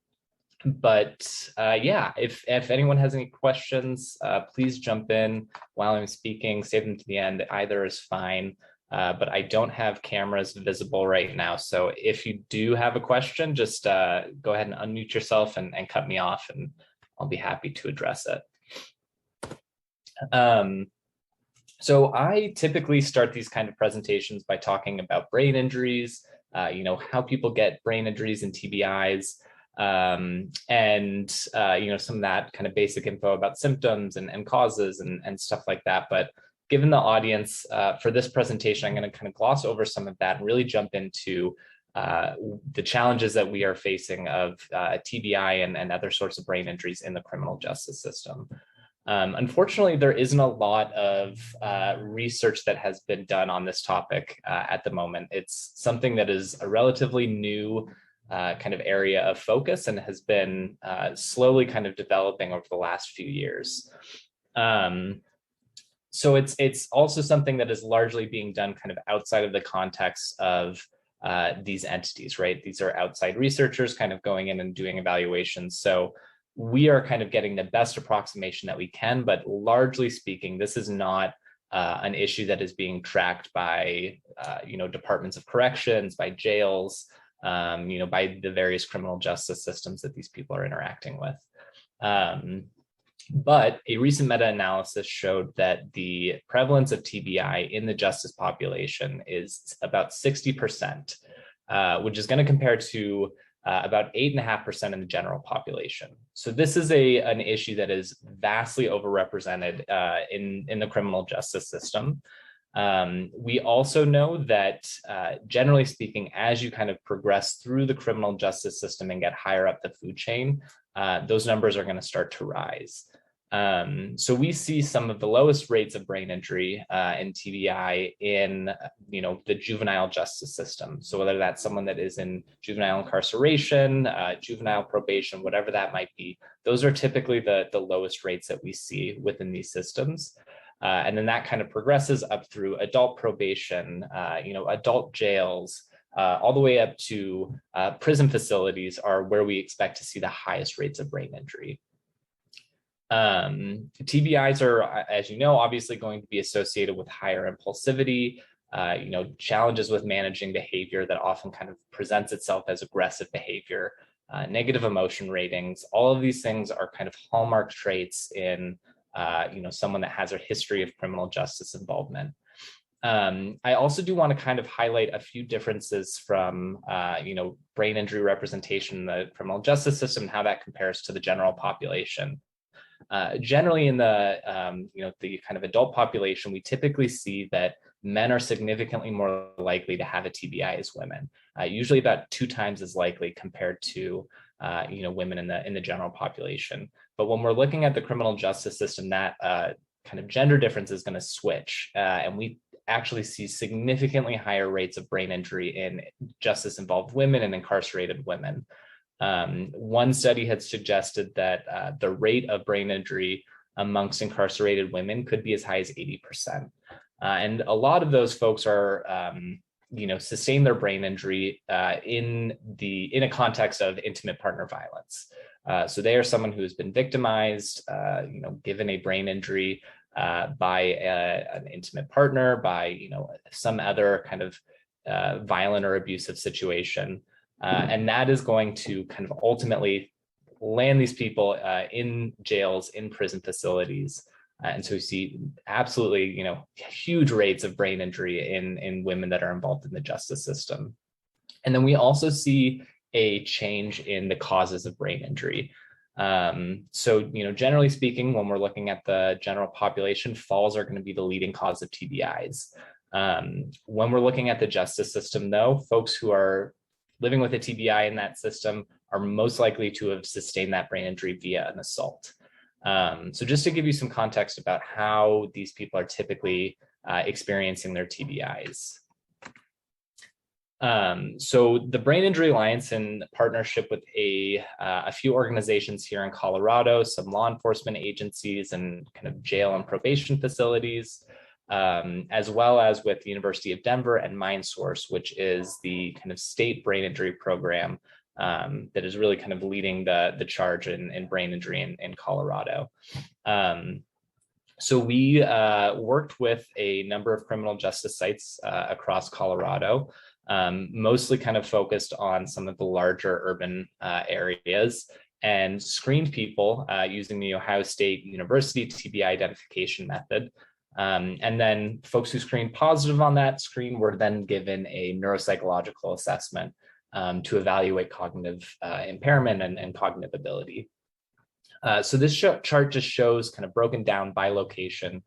anyone has any questions, please jump in while I'm speaking, save them to the end. Either is fine. But I don't have cameras visible right now. So if you do have a question, just go ahead and unmute yourself and cut me off, and I'll be happy to address it. So I typically start these kind of presentations by talking about brain injuries, how people get brain injuries and TBIs, and some of that kind of basic info about symptoms and causes and stuff like that. But given the audience for this presentation, I'm going to kind of gloss over some of that and really jump into the challenges that we are facing of TBI and other sorts of brain injuries in the criminal justice system. Unfortunately, there isn't a lot of research that has been done on this topic at the moment. It's something that is a relatively new kind of area of focus and has been slowly kind of developing over the last few years. So it's also something that is largely being done kind of outside of the context of these entities, right? These are outside researchers kind of going in and doing evaluations. So we are kind of getting the best approximation that we can, but largely speaking, this is not an issue that is being tracked by, departments of corrections, by jails, by the various criminal justice systems that these people are interacting with. But a recent meta-analysis showed that the prevalence of TBI in the justice population is about 60%, which is going to compare to about 8.5% in the general population. So this is an issue that is vastly overrepresented in the criminal justice system. We also know that generally speaking, as you kind of progress through the criminal justice system and get higher up the food chain, those numbers are going to start to rise. So we see some of the lowest rates of brain injury and TBI in, the juvenile justice system. So whether that's someone that is in juvenile incarceration, juvenile probation, whatever that might be, those are typically the lowest rates that we see within these systems. And then that kind of progresses up through adult probation, adult jails, all the way up to prison facilities are where we expect to see the highest rates of brain injury. TBIs are, as you know, obviously going to be associated with higher impulsivity, challenges with managing behavior that often kind of presents itself as aggressive behavior, negative emotion ratings. All of these things are kind of hallmark traits in, someone that has a history of criminal justice involvement. I also do want to kind of highlight a few differences from, brain injury representation in the criminal justice system and how that compares to the general population. Generally in the kind of adult population, we typically see that men are significantly more likely to have a TBI as women, usually about 2 times as likely compared to, women in the general population. But when we're looking at the criminal justice system, that kind of gender difference is going to switch. And we actually see significantly higher rates of brain injury in justice-involved women and incarcerated women. One study had suggested that the rate of brain injury amongst incarcerated women could be as high as 80%. And a lot of those folks are sustain their brain injury in a context of intimate partner violence. So they are someone who has been victimized, given a brain injury by an intimate partner, by some other kind of violent or abusive situation, and that is going to kind of ultimately land these people in jails, in prison facilities. And so we see absolutely, huge rates of brain injury in women that are involved in the justice system. And then we also see a change in the causes of brain injury. So, generally speaking, when we're looking at the general population, falls are going to be the leading cause of TBIs. When we're looking at the justice system, though, folks who are living with a TBI in that system are most likely to have sustained that brain injury via an assault. So just to give you some context about how these people are typically experiencing their TBIs. So the Brain Injury Alliance, in partnership with a few organizations here in Colorado, some law enforcement agencies and kind of jail and probation facilities, as well as with the University of Denver and MindSource, which is the kind of state brain injury program that is really kind of leading the charge in brain injury in Colorado. So we worked with a number of criminal justice sites across Colorado, mostly kind of focused on some of the larger urban areas, and screened people using the Ohio State University TBI identification method. And then folks who screened positive on that screen were then given a neuropsychological assessment to evaluate cognitive impairment and cognitive ability. So this chart just shows, kind of broken down by location,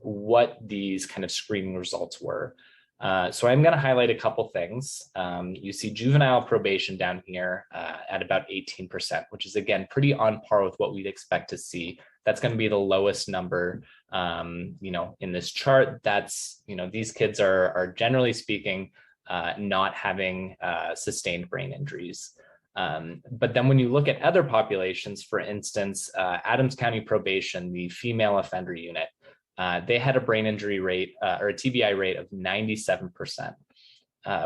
what these kind of screening results were. So I'm going to highlight a couple things. You see juvenile probation down here at about 18%, which is, again, pretty on par with what we'd expect to see. That's going to be the lowest number, in this chart. That's, these kids are generally speaking, not having sustained brain injuries. But then when you look at other populations, for instance, Adams County Probation, the female offender unit, they had a brain injury rate or a TBI rate of 97%,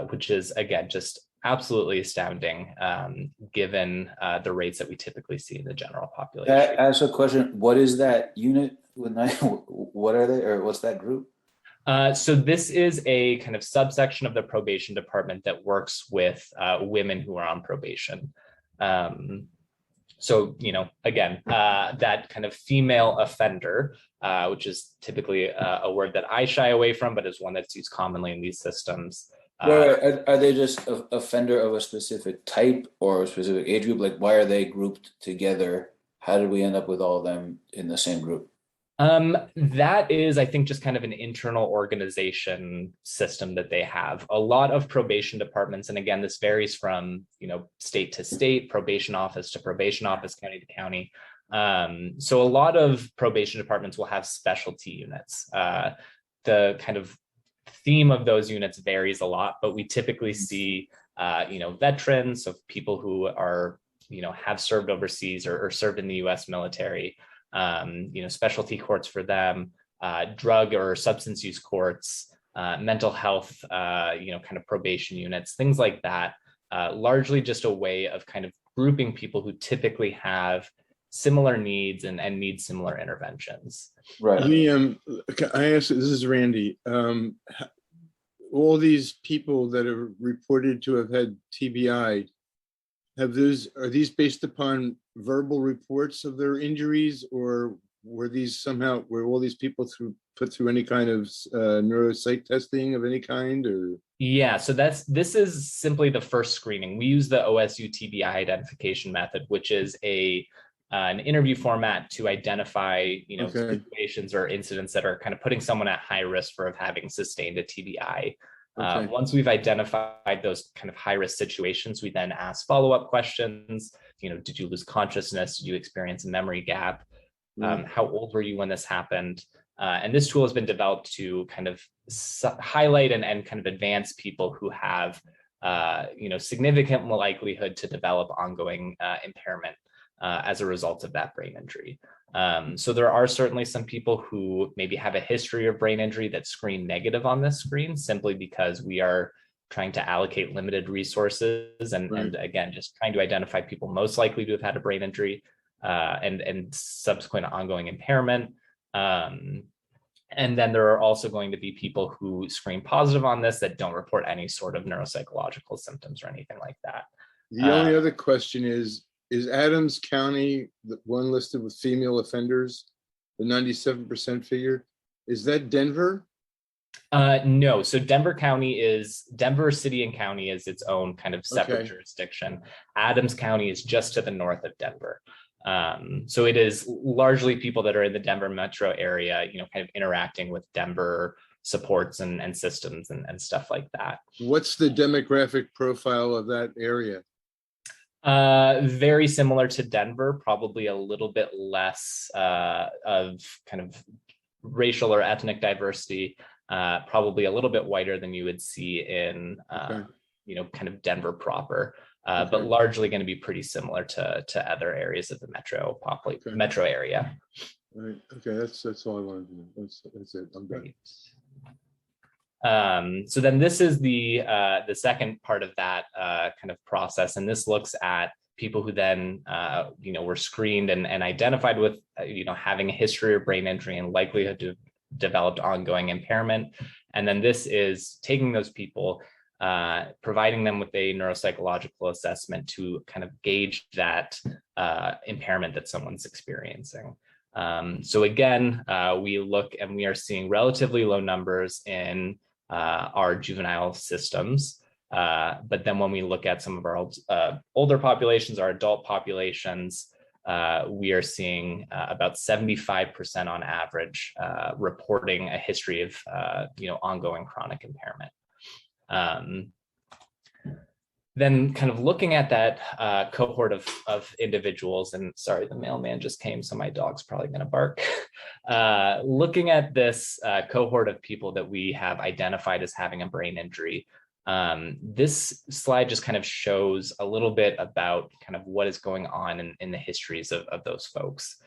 which is, again, just absolutely astounding given the rates that we typically see in the general population. Can I ask a question? What is that unit? What are they, or what's that group? So this is a kind of subsection of the probation department that works with women who are on probation. So, again, that kind of female offender, which is typically a word that I shy away from, but is one that's used commonly in these systems. Are they just a offender of a specific type or a specific age group? Like, why are they grouped together? How did we end up with all of them in the same group? That is, I think, just kind of an internal organization system that they have. A lot of probation departments, and again, this varies from, state to state, probation office to probation office, county to county. So a lot of probation departments will have specialty units. The kind of theme of those units varies a lot, but we typically see, veterans, so people who are, have served overseas or served in the U.S. military. Specialty courts for them, drug or substance use courts, mental health, kind of probation units, things like that. Largely just a way of kind of grouping people who typically have similar needs and need similar interventions. Right. Liam, I ask, this is Randy. All these people that are reported to have had TBI, are these based upon verbal reports of their injuries, or were all these people put through any kind of neuropsych testing of any kind? Or yeah, so this is simply the first screening. We use the OSU TBI identification method, which is an interview format to identify situations or incidents that are kind of putting someone at high risk for having sustained a TBI. Once we've identified those kind of high-risk situations, we then ask follow-up questions. Did you lose consciousness? Did you experience a memory gap? How old were you when this happened? And this tool has been developed to kind of highlight and kind of advance people who have, significant likelihood to develop ongoing impairment as a result of that brain injury. So there are certainly some people who maybe have a history of brain injury that screen negative on this screen simply because we are trying to allocate limited resources and again, just trying to identify people most likely to have had a brain injury and subsequent ongoing impairment. And then there are also going to be people who screen positive on this that don't report any sort of neuropsychological symptoms or anything like that. The only other question is Adams County the one listed with female offenders, the 97% figure? Is that Denver? No, so Denver City and County is its own kind of separate jurisdiction. Adams County is just to the north of Denver. So it is largely people that are in the Denver metro area, kind of interacting with Denver supports and systems and stuff like that. What's the demographic profile of that area? Very similar to Denver, probably a little bit less of kind of racial or ethnic diversity, probably a little bit whiter than you would see in, kind of Denver proper. But largely going to be pretty similar to other areas of the metro area. All right. Okay, that's all I wanted to know. That's it. I'm done. Great. So then this is the second part of that kind of process, and this looks at people who then were screened and identified with having a history of brain injury and likelihood to have developed ongoing impairment, and then this is taking those people, providing them with a neuropsychological assessment to kind of gauge that impairment that someone's experiencing. So again, we look and we are seeing relatively low numbers in our juvenile systems. But then when we look at some of our older populations, our adult populations, we are seeing about 75% on average reporting a history of ongoing chronic impairment. Then kind of looking at that cohort of individuals, and sorry, the mailman just came, so my dog's probably going to bark. Looking at this cohort of people that we have identified as having a brain injury, this slide just kind of shows a little bit about kind of what is going on in the histories of those folks.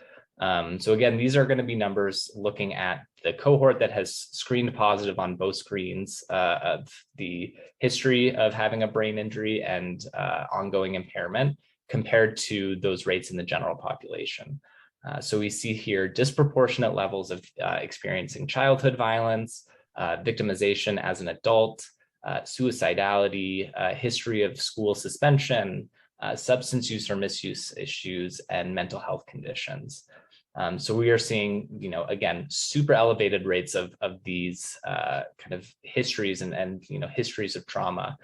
So again, these are going to be numbers looking at the cohort that has screened positive on both screens of the history of having a brain injury and ongoing impairment compared to those rates in the general population. So we see here disproportionate levels of experiencing childhood violence, victimization as an adult, suicidality, history of school suspension, substance use or misuse issues, and mental health conditions. So we are seeing, again, super elevated rates of these kind of histories and histories of trauma.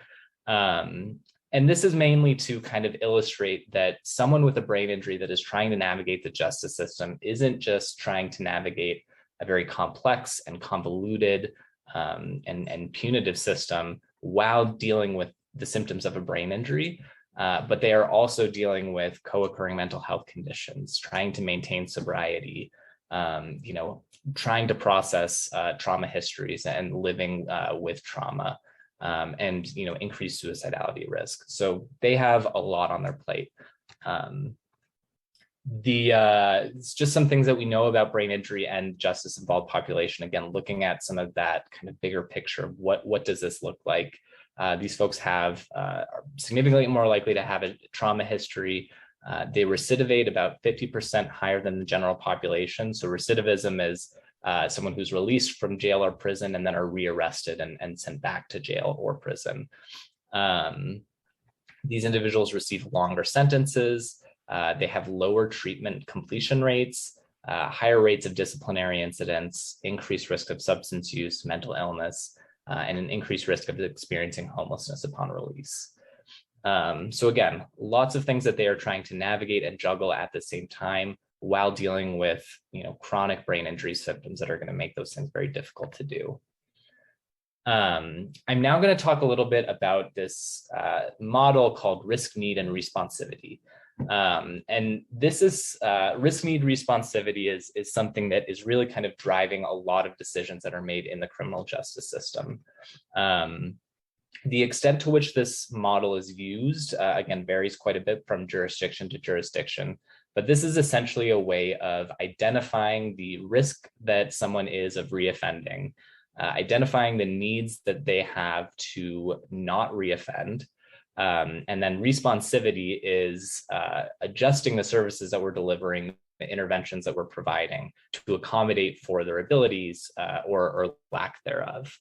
And this is mainly to kind of illustrate that someone with a brain injury that is trying to navigate the justice system isn't just trying to navigate a very complex and convoluted and punitive system while dealing with the symptoms of a brain injury. But they are also dealing with co-occurring mental health conditions, trying to maintain sobriety, trying to process trauma histories and living with trauma, and increased suicidality risk. So they have a lot on their plate. It's just some things that we know about brain injury and justice involved population. Again, looking at some of that kind of bigger picture of what does this look like. These folks are significantly more likely to have a trauma history. They recidivate about 50% higher than the general population. So recidivism is someone who's released from jail or prison and then are rearrested and sent back to jail or prison. These individuals receive longer sentences. They have lower treatment completion rates, higher rates of disciplinary incidents, increased risk of substance use, mental illness, and an increased risk of experiencing homelessness upon release. So again, lots of things that they are trying to navigate and juggle at the same time while dealing with chronic brain injury symptoms that are going to make those things very difficult to do. I'm now going to talk a little bit about this model called risk, need, and responsivity. And this is risk, need, responsivity is something that is really kind of driving a lot of decisions that are made in the criminal justice system. The extent to which this model is used, again, varies quite a bit from jurisdiction to jurisdiction. But this is essentially a way of identifying the risk that someone is of reoffending, identifying the needs that they have to not reoffend. And then responsivity is adjusting the services that we're delivering, the interventions that we're providing to accommodate for their abilities or lack thereof.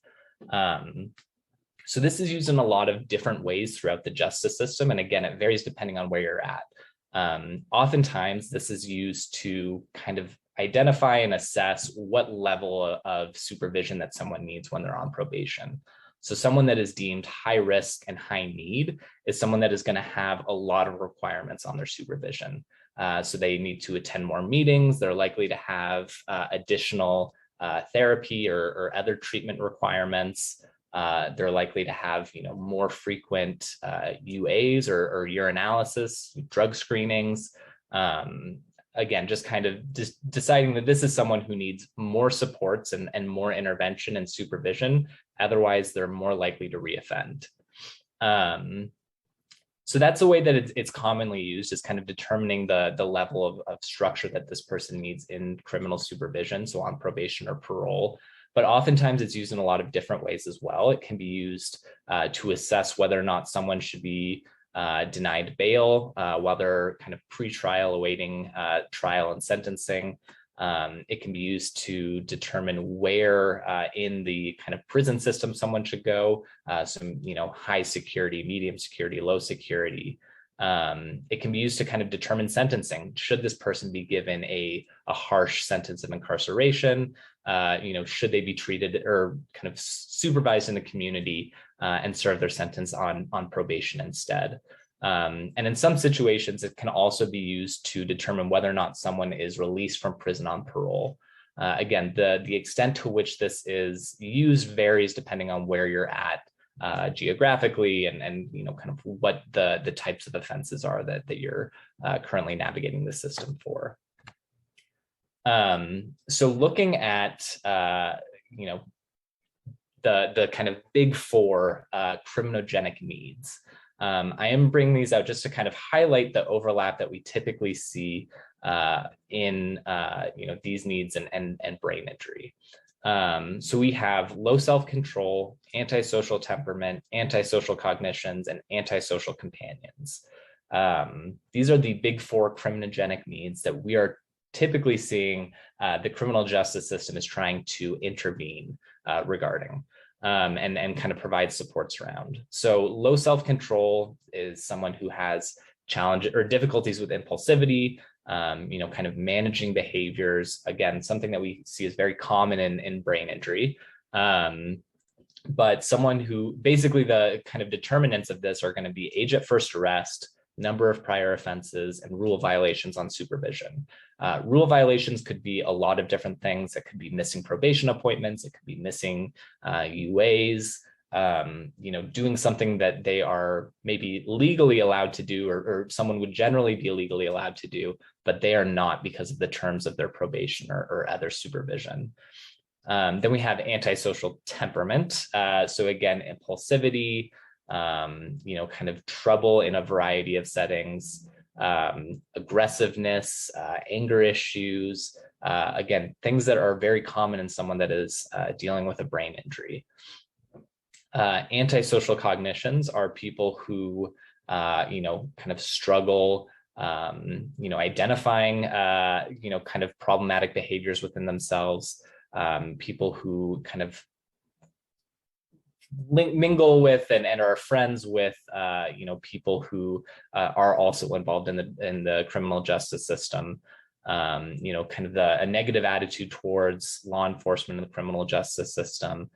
So this is used in a lot of different ways throughout the justice system. And again, it varies depending on where you're at. Oftentimes, this is used to kind of identify and assess what level of supervision that someone needs when they're on probation. So someone that is deemed high risk and high need is someone that is going to have a lot of requirements on their supervision. So they need to attend more meetings. They're likely to have additional therapy or other treatment requirements. They're likely to have, more frequent UAs or urinalysis, drug screenings. Again, just kind of deciding that this is someone who needs more supports and more intervention and supervision. Otherwise, they're more likely to reoffend. So that's a way that it's commonly used, is kind of determining the level of structure that this person needs in criminal supervision, so on probation or parole. But oftentimes it's used in a lot of different ways as well. It can be used to assess whether or not someone should be denied bail while they're kind of pre-trial awaiting trial and sentencing. It can be used to determine where in the kind of prison system someone should go, some high security, medium security, low security. It can be used to kind of determine sentencing. Should this person be given a harsh sentence of incarceration? Should they be treated or kind of supervised in the community and serve their sentence on probation instead? And in some situations, it can also be used to determine whether or not someone is released from prison on parole. Again, the extent to which this is used varies depending on where you're at geographically and kind of what the types of offenses are that you're currently navigating the system for. So looking at the kind of big four criminogenic needs. I am bringing these out just to kind of highlight the overlap that we typically see in these needs and brain injury. So we have low self-control, antisocial temperament, antisocial cognitions, and antisocial companions. These are the big four criminogenic needs that we are typically seeing the criminal justice system is trying to intervene regarding and kind of provide supports around. So low self-control is someone who has challenges or difficulties with impulsivity, kind of managing behaviors. Again, something that we see is very common in brain injury. But someone who basically the kind of determinants of this are going to be age at first arrest, number of prior offenses, and rule violations on supervision. Rule violations could be a lot of different things. It could be missing probation appointments. It could be missing UAs, doing something that they are maybe legally allowed to do, or someone would generally be legally allowed to do, but they are not because of the terms of their probation or other supervision. Then we have antisocial temperament. So again, impulsivity, kind of trouble in a variety of settings, aggressiveness, anger issues, again, things that are very common in someone that is dealing with a brain injury. Antisocial cognitions are people who, kind of struggle, identifying, kind of problematic behaviors within themselves, people who kind of mingle with and are friends with people who are also involved in the criminal justice system, kind of a negative attitude towards law enforcement and the criminal justice system,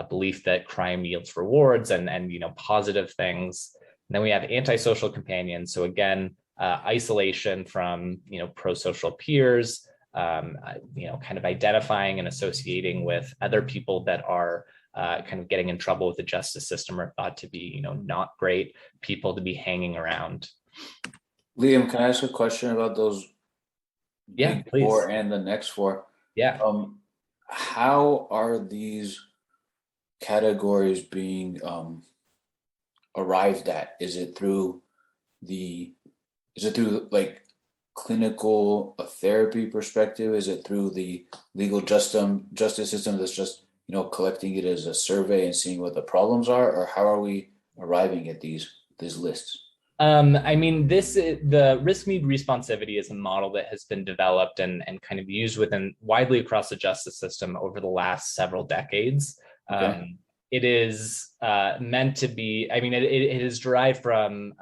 belief that crime yields rewards and positive things. And then we have antisocial companions. So again, isolation from pro-social peers, kind of identifying and associating with other people that are kind of getting in trouble with the justice system or thought to be, not great people to be hanging around. Liam, can I ask a question about those big please. Four and the next four? Yeah. How are these categories being arrived at? Is it through like clinical, a therapy perspective? Is it through the legal justice system that's just, collecting it as a survey and seeing what the problems are, or how are we arriving at these lists? I mean, the risk need responsivity is a model that has been developed and kind of used widely across the justice system over the last several decades. Okay. It is meant to be, I mean, it is derived from,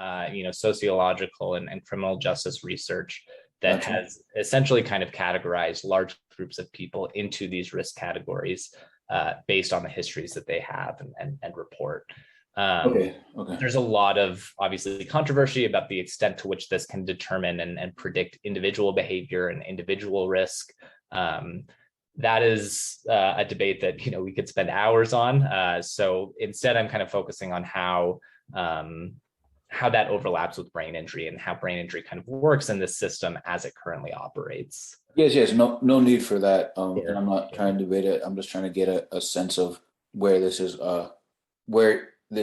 sociological and criminal justice research that Gotcha. has essentially kind of categorized large groups of people into these risk categories based on the histories that they have and report. Okay. There's a lot of obviously controversy about the extent to which this can determine and predict individual behavior and individual risk. That is a debate that we could spend hours on. So instead, I'm kind of focusing on how that overlaps with brain injury and how brain injury kind of works in this system as it currently operates. Yes. No need for that. Sure. And I'm not trying to debate it. I'm just trying to get a sense of where this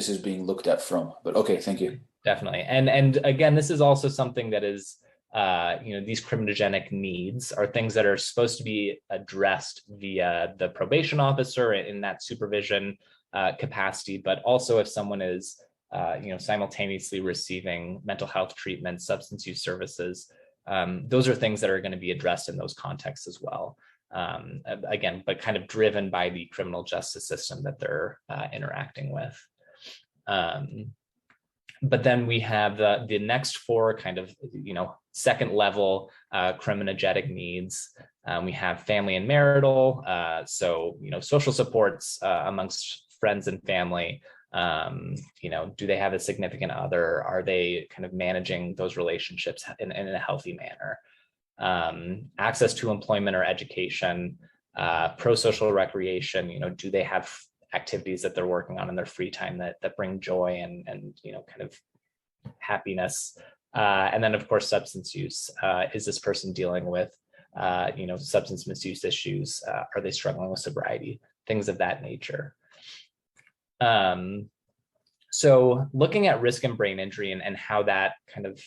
is being looked at from. But okay, thank you. Definitely. And again, this is also something that is, these criminogenic needs are things that are supposed to be addressed via the probation officer in that supervision capacity, but also if someone is, simultaneously receiving mental health treatment, substance use services, those are things that are going to be addressed in those contexts as well. Again, but kind of driven by the criminal justice system that they're interacting with. But then we have the next four kind of, second level criminogenic needs. We have family and marital. So, social supports amongst friends and family. Do they have a significant other? Are they kind of managing those relationships in a healthy manner? Access to employment or education, pro-social recreation, do they have activities that they're working on in their free time that bring joy and kind of happiness, and then of course substance use. Is this person dealing with substance misuse issues? Are they struggling with sobriety? Things of that nature. So looking at risk and brain injury and how that kind of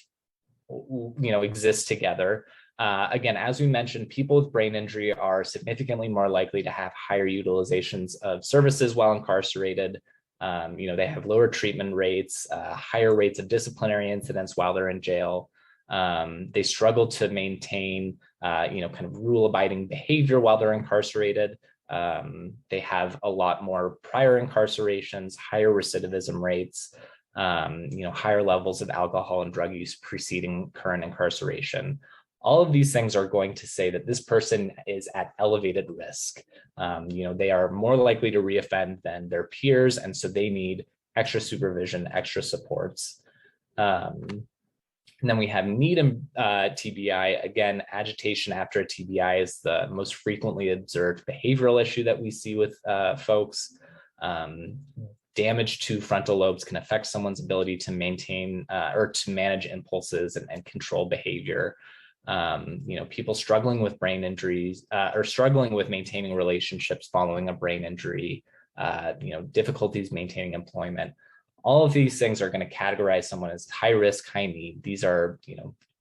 exists together. Again, as we mentioned, people with brain injury are significantly more likely to have higher utilizations of services while incarcerated. They have lower treatment rates, higher rates of disciplinary incidents while they're in jail. They struggle to maintain, kind of rule-abiding behavior while they're incarcerated. They have a lot more prior incarcerations, higher recidivism rates, higher levels of alcohol and drug use preceding current incarceration. All of these things are going to say that this person is at elevated risk. They are more likely to reoffend than their peers, and so they need extra supervision, extra supports. And then we have need and TBI. Again, agitation after a TBI is the most frequently observed behavioral issue that we see with folks. Damage to frontal lobes can affect someone's ability to maintain or to manage impulses and control behavior. People struggling with brain injuries or struggling with maintaining relationships following a brain injury, difficulties maintaining employment. All of these things are going to categorize someone as high risk, high need. These are,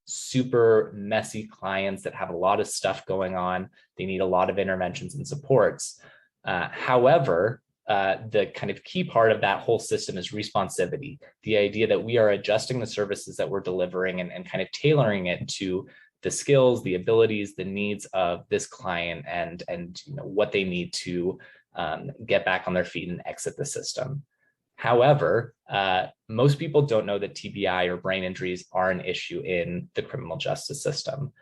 super messy clients that have a lot of stuff going on. They need a lot of interventions and supports. However, the kind of key part of that whole system is responsivity, the idea that we are adjusting the services that we're delivering and kind of tailoring it to the skills, the abilities, the needs of this client and what they need to get back on their feet and exit the system. However, most people don't know that TBI or brain injuries are an issue in the criminal justice system.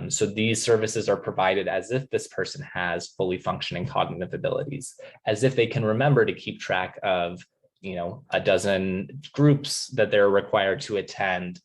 So these services are provided as if this person has fully functioning cognitive abilities, as if they can remember to keep track of, a dozen groups that they're required to attend,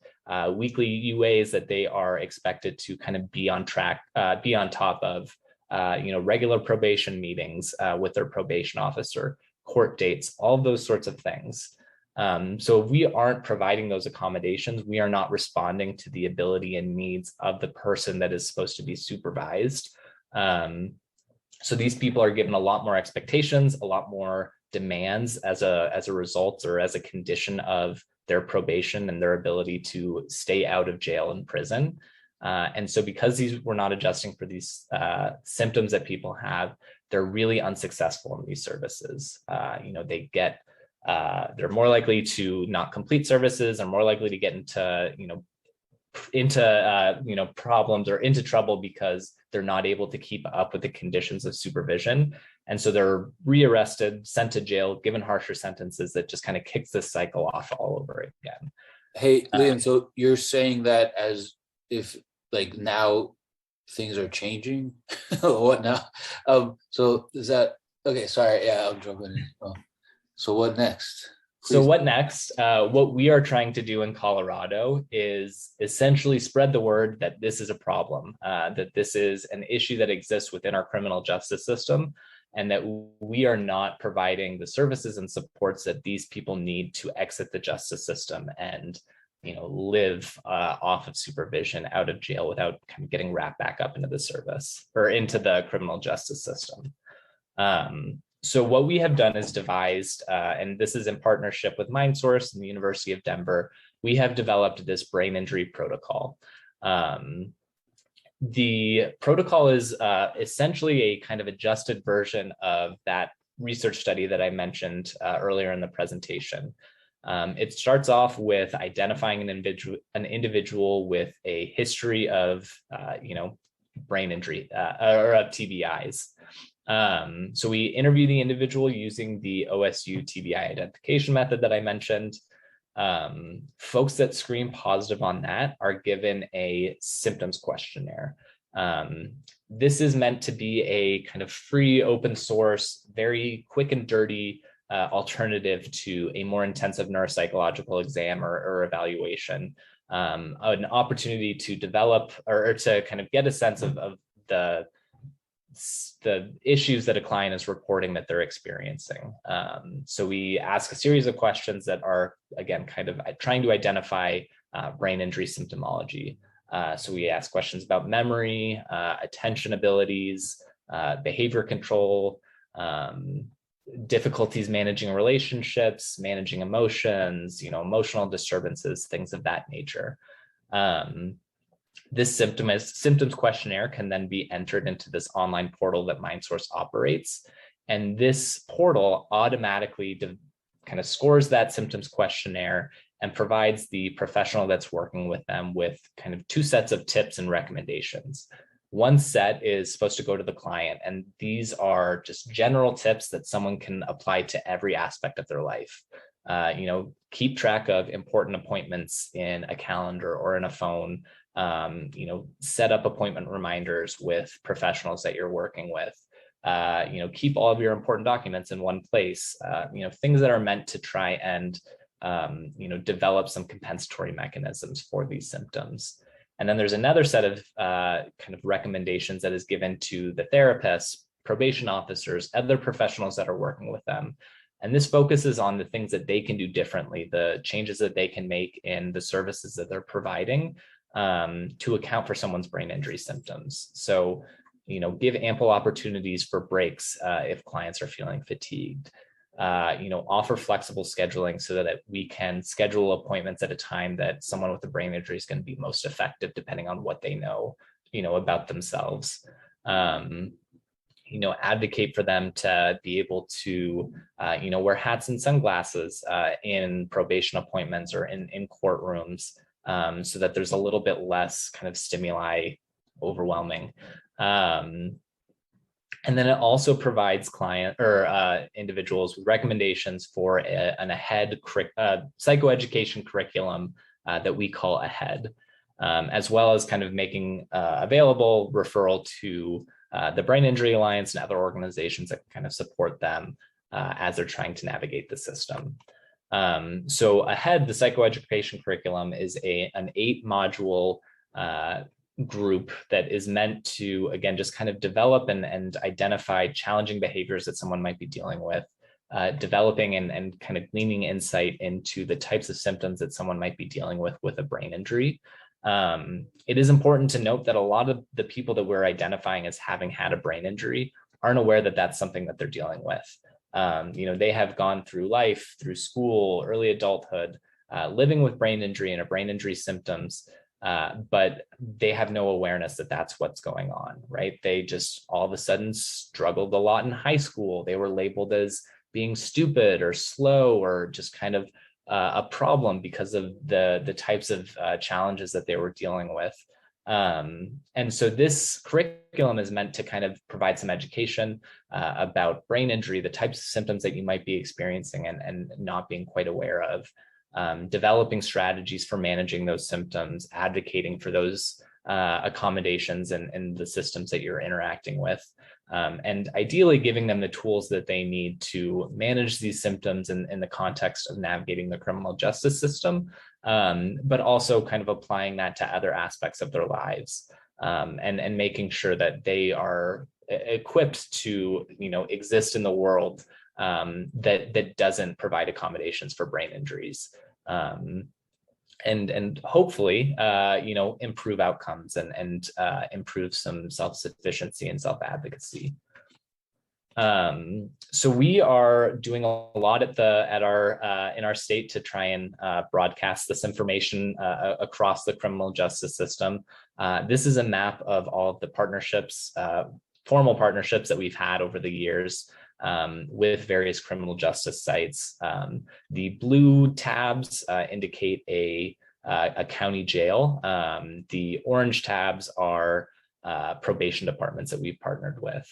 weekly UAs that they are expected to kind of be on track, be on top of, regular probation meetings with their probation officer, court dates, all of those sorts of things. So if we aren't providing those accommodations, we are not responding to the ability and needs of the person that is supposed to be supervised. So these people are given a lot more expectations, a lot more demands as a result or as a condition of their probation and their ability to stay out of jail and prison. And so because we're not adjusting for these symptoms that people have, they're really unsuccessful in these services. They're more likely to not complete services, are more likely to get into problems or into trouble because they're not able to keep up with the conditions of supervision. And so they're rearrested, sent to jail, given harsher sentences that just kind of kicks this cycle off all over again. Hey, Liam, so you're saying that as if like now things are changing? What now? So is that, okay, sorry, yeah, I'm jumping in. So what next? So what next? What we are trying to do in Colorado is essentially spread the word that this is a problem, that this is an issue that exists within our criminal justice system, and that we are not providing the services and supports that these people need to exit the justice system and live off of supervision out of jail without kind of getting wrapped back up into the service or into the criminal justice system. So what we have done is devised, and this is in partnership with MindSource and the University of Denver, we have developed this brain injury protocol. The protocol is essentially a kind of adjusted version of that research study that I mentioned earlier in the presentation. It starts off with identifying an individual with a history of, brain injury or of TBIs. So we interview the individual using the OSU TBI identification method that I mentioned. Folks that screen positive on that are given a symptoms questionnaire. This is meant to be a kind of free, open source, very quick and dirty alternative to a more intensive neuropsychological exam or evaluation, an opportunity to develop or to kind of get a sense of the issues that a client is reporting that they're experiencing. So we ask a series of questions that are, again, kind of trying to identify brain injury symptomology. So we ask questions about memory, attention abilities, behavior control, difficulties managing relationships, managing emotions, emotional disturbances, things of that nature. This symptoms questionnaire can then be entered into this online portal that MindSource operates. And this portal automatically kind of scores that symptoms questionnaire and provides the professional that's working with them with kind of two sets of tips and recommendations. One set is supposed to go to the client, and these are just general tips that someone can apply to every aspect of their life. Keep track of important appointments in a calendar or in a phone. Set up appointment reminders with professionals that you're working with. Keep all of your important documents in one place. Things that are meant to try and develop some compensatory mechanisms for these symptoms. And then there's another set of kind of recommendations that is given to the therapists, probation officers, other professionals that are working with them. And this focuses on the things that they can do differently, the changes that they can make in the services that they're providing to account for someone's brain injury symptoms. So, give ample opportunities for breaks if clients are feeling fatigued. Offer flexible scheduling so that we can schedule appointments at a time that someone with a brain injury is going to be most effective, depending on what they know, about themselves. Advocate for them to be able to, wear hats and sunglasses in probation appointments or in courtrooms, so that there's a little bit less kind of stimuli overwhelming. And then it also provides individuals with recommendations for an AHEAD psychoeducation curriculum that we call AHEAD, as well as kind of making available referral to the Brain Injury Alliance and other organizations that can kind of support them as they're trying to navigate the system. So AHEAD, the psychoeducation curriculum, is an 8-module group that is meant to, again, just kind of develop and identify challenging behaviors that someone might be dealing with, developing and kind of gleaning insight into the types of symptoms that someone might be dealing with a brain injury. It is important to note that a lot of the people that we're identifying as having had a brain injury aren't aware that that's something that they're dealing with. They have gone through life, through school, early adulthood, living with brain injury and brain injury symptoms, but they have no awareness that that's what's going on, right? They just all of a sudden struggled a lot in high school. They were labeled as being stupid or slow or just kind of a problem because of the types of challenges that they were dealing with. And so this curriculum is meant to kind of provide some education about brain injury, the types of symptoms that you might be experiencing and not being quite aware of, developing strategies for managing those symptoms, advocating for those accommodations and the systems that you're interacting with, and ideally giving them the tools that they need to manage these symptoms in the context of navigating the criminal justice system, but also kind of applying that to other aspects of their lives, and making sure that they are equipped to, exist in the world that doesn't provide accommodations for brain injuries. And hopefully, improve outcomes and improve some self-sufficiency and self-advocacy. So we are doing a lot in our state to try and broadcast this information across the criminal justice system. This is a map of all of the partnerships, formal partnerships that we've had over the years with various criminal justice sites. The blue tabs indicate a county jail. The orange tabs are probation departments that we've partnered with.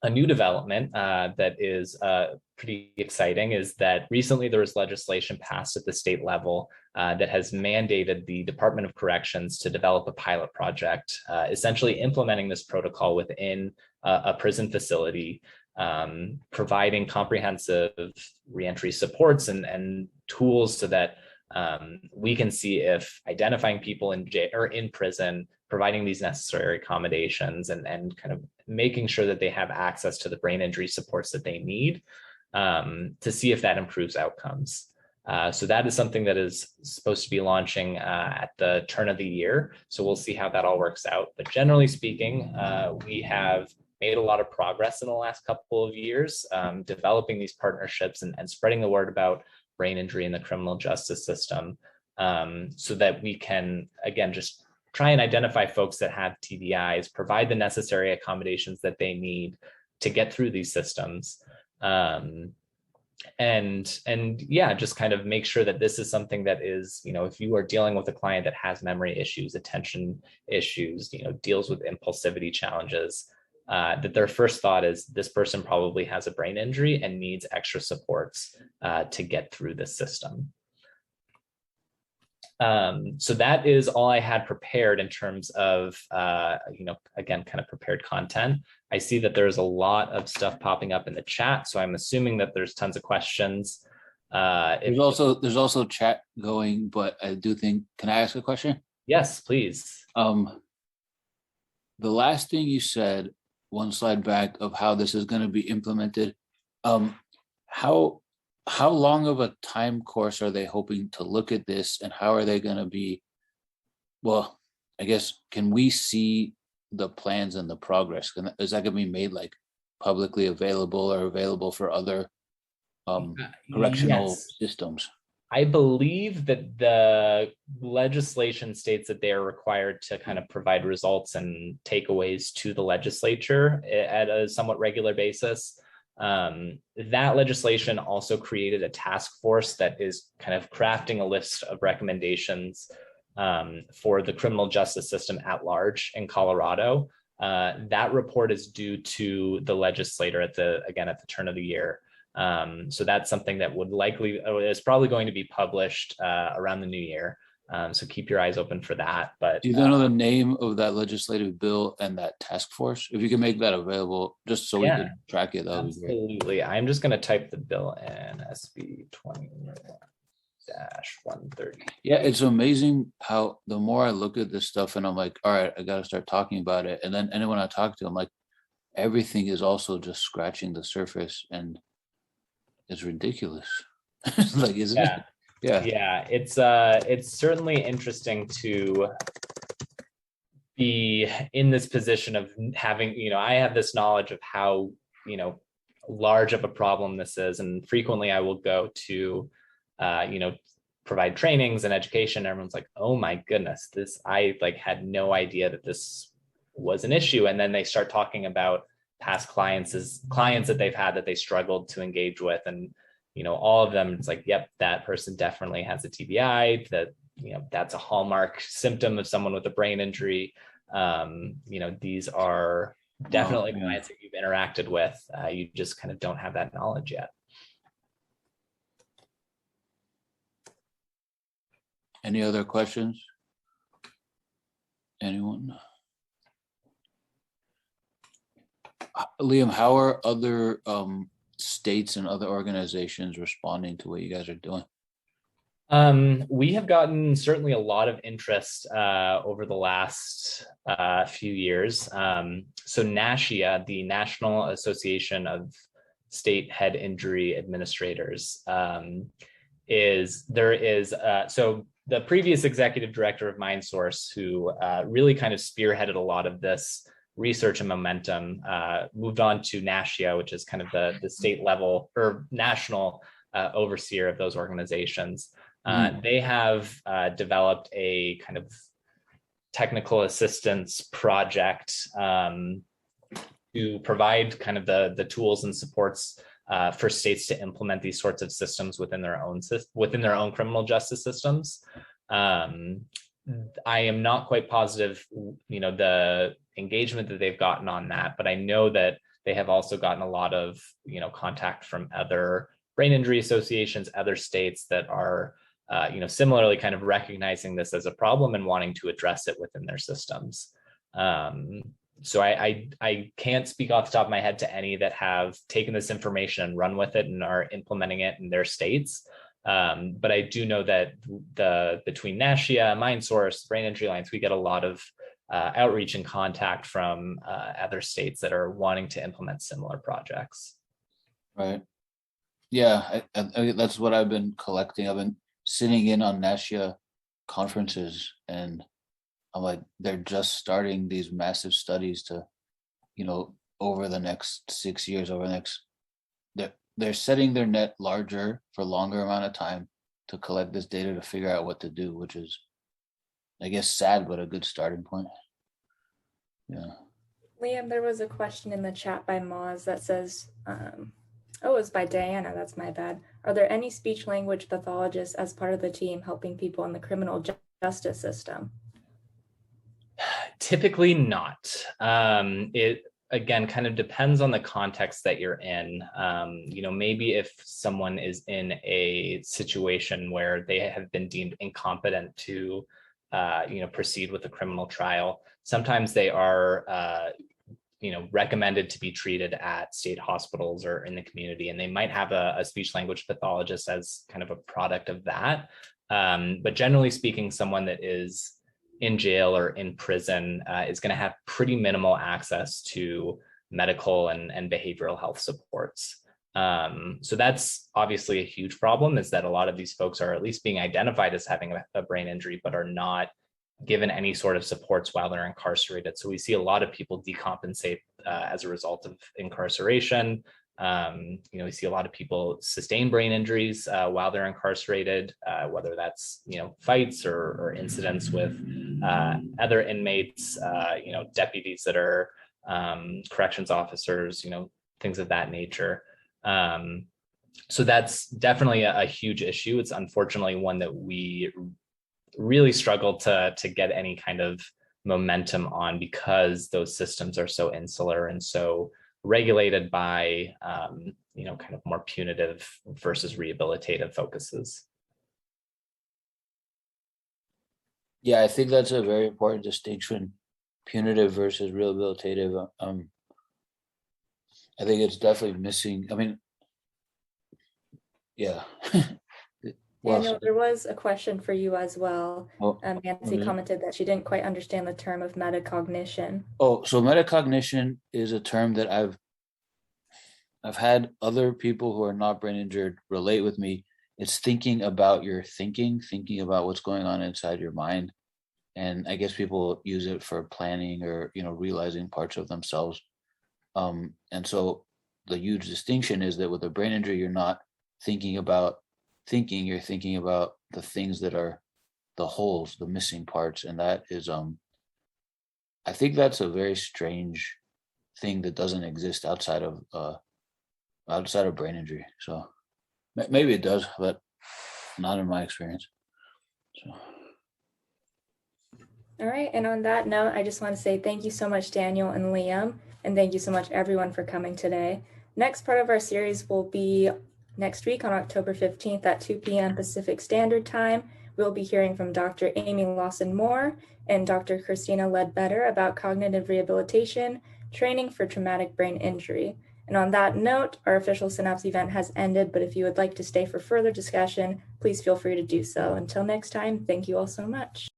A new development that is pretty exciting is that recently there was legislation passed at the state level that has mandated the Department of Corrections to develop a pilot project, essentially implementing this protocol within a prison facility, providing comprehensive reentry supports and tools so that we can see if identifying people in jail or in prison, providing these necessary accommodations and kind of making sure that they have access to the brain injury supports that they need, to see if that improves outcomes. So that is something that is supposed to be launching at the turn of the year. So we'll see how that all works out. But generally speaking, we have made a lot of progress in the last couple of years, developing these partnerships and spreading the word about brain injury in the criminal justice system, so that we can, again, just try and identify folks that have TBIs, provide the necessary accommodations that they need to get through these systems. And yeah, just kind of make sure that this is something that is, if you are dealing with a client that has memory issues, attention issues, deals with impulsivity challenges, that their first thought is this person probably has a brain injury and needs extra supports to get through the system. So that is all I had prepared in terms of, again, kind of prepared content. I see that there's a lot of stuff popping up in the chat, so I'm assuming that there's tons of questions. There's also chat going, but I do think, can I ask a question? Yes, please. The last thing you said, one slide back, of how this is going to be implemented, how long of a time course are they hoping to look at this, and how are they going to be, well, I guess, can we see the plans and the progress? Is that going to be made like publicly available or available for other correctional systems? I believe that the legislation states that they are required to kind of provide results and takeaways to the legislature at a somewhat regular basis. That legislation also created a task force that is kind of crafting a list of recommendations for the criminal justice system at large in Colorado. That report is due to the legislator at the turn of the year. So that's something that is probably going to be published around the new year. So keep your eyes open for that. But do you know the name of that legislative bill and that task force? If you can make that available, just so we can track it, that would be great. Absolutely. I'm just going to type the bill in SB 20-130. Yeah, it's amazing how the more I look at this stuff and I'm like, all right, I got to start talking about it. And then anyone I talk to, I'm like, everything is also just scratching the surface, and it's ridiculous. Like, isn't it? Yeah, it's certainly interesting to be in this position of having, I have this knowledge of how, large of a problem this is. And frequently I will go to, provide trainings and education. Everyone's like, oh my goodness, I like had no idea that this was an issue. And then they start talking about past clients that they've had that they struggled to engage with. And, all of them, it's like, yep, that person definitely has a TBI, that's a hallmark symptom of someone with a brain injury. These are definitely clients that you've interacted with. You just kind of don't have that knowledge yet. Any other questions? Anyone? Liam, how are other states and other organizations responding to what you guys are doing? We have gotten certainly a lot of interest over the last few years. So Nashia, the National Association of State Head Injury Administrators, so the previous executive director of MindSource, who really kind of spearheaded a lot of this research and momentum, moved on to Nashia, which is kind of the state level or national overseer of those organizations. They have developed a kind of technical assistance project to provide kind of the tools and supports for states to implement these sorts of systems within their own criminal justice systems. I am not quite positive, the engagement that they've gotten on that, but I know that they have also gotten a lot of, contact from other brain injury associations, other states that are, similarly kind of recognizing this as a problem and wanting to address it within their systems. So I can't speak off the top of my head to any that have taken this information and run with it and are implementing it in their states. But I do know that between Nashia, MindSource, Brain Injury Alliance, we get a lot of outreach and contact from other states that are wanting to implement similar projects. Right. Yeah, I that's what I've been collecting. I've been sitting in on Nashia conferences, and I'm like, they're just starting these massive studies to, over the next 6 years, they're setting their net larger for longer amount of time to collect this data to figure out what to do, which is, I guess, sad, but a good starting point. Yeah. Liam, there was a question in the chat by Moz that says, oh, it's by Diana, that's my bad. Are there any speech language pathologists as part of the team helping people in the criminal justice system? Typically not. It again kind of depends on the context that you're in. Maybe if someone is in a situation where they have been deemed incompetent to proceed with a criminal trial, sometimes they are recommended to be treated at state hospitals or in the community, and they might have a speech language pathologist as kind of a product of that. But generally speaking, someone that is in jail or in prison is going to have pretty minimal access to medical and behavioral health supports. So that's obviously a huge problem, is that a lot of these folks are at least being identified as having a brain injury, but are not given any sort of supports while they're incarcerated. So we see a lot of people decompensate as a result of incarceration. We see a lot of people sustain brain injuries while they're incarcerated, whether that's, fights or incidents with other inmates, deputies that are corrections officers, things of that nature. So that's definitely a huge issue. It's unfortunately one that we really struggle to get any kind of momentum on, because those systems are so insular and so regulated by kind of more punitive versus rehabilitative focuses. Yeah, I think that's a very important distinction, punitive versus rehabilitative. I think it's definitely missing. I mean, yeah. Daniel, there was a question for you as well. Nancy okay. commented that she didn't quite understand the term of metacognition. Oh, so metacognition is a term that I've had other people who are not brain injured relate with me. It's thinking about your thinking about what's going on inside your mind. And I guess people use it for planning or, realizing parts of themselves. And so the huge distinction is that with a brain injury, you're not thinking about thinking, you're thinking about the things that are the holes, the missing parts, and that is I think that's a very strange thing that doesn't exist outside of brain injury. So maybe it does, but not in my experience. So. All right, and on that note, I just want to say thank you so much, Daniel and Liam, and thank you so much, everyone, for coming today. Next part of our series will be next week on October 15th at 2 p.m. Pacific Standard Time. We'll be hearing from Dr. Amy Lawson-Moore and Dr. Christina Ledbetter about cognitive rehabilitation, training for traumatic brain injury. And on that note, our official Synapse event has ended, but if you would like to stay for further discussion, please feel free to do so. Until next time, thank you all so much.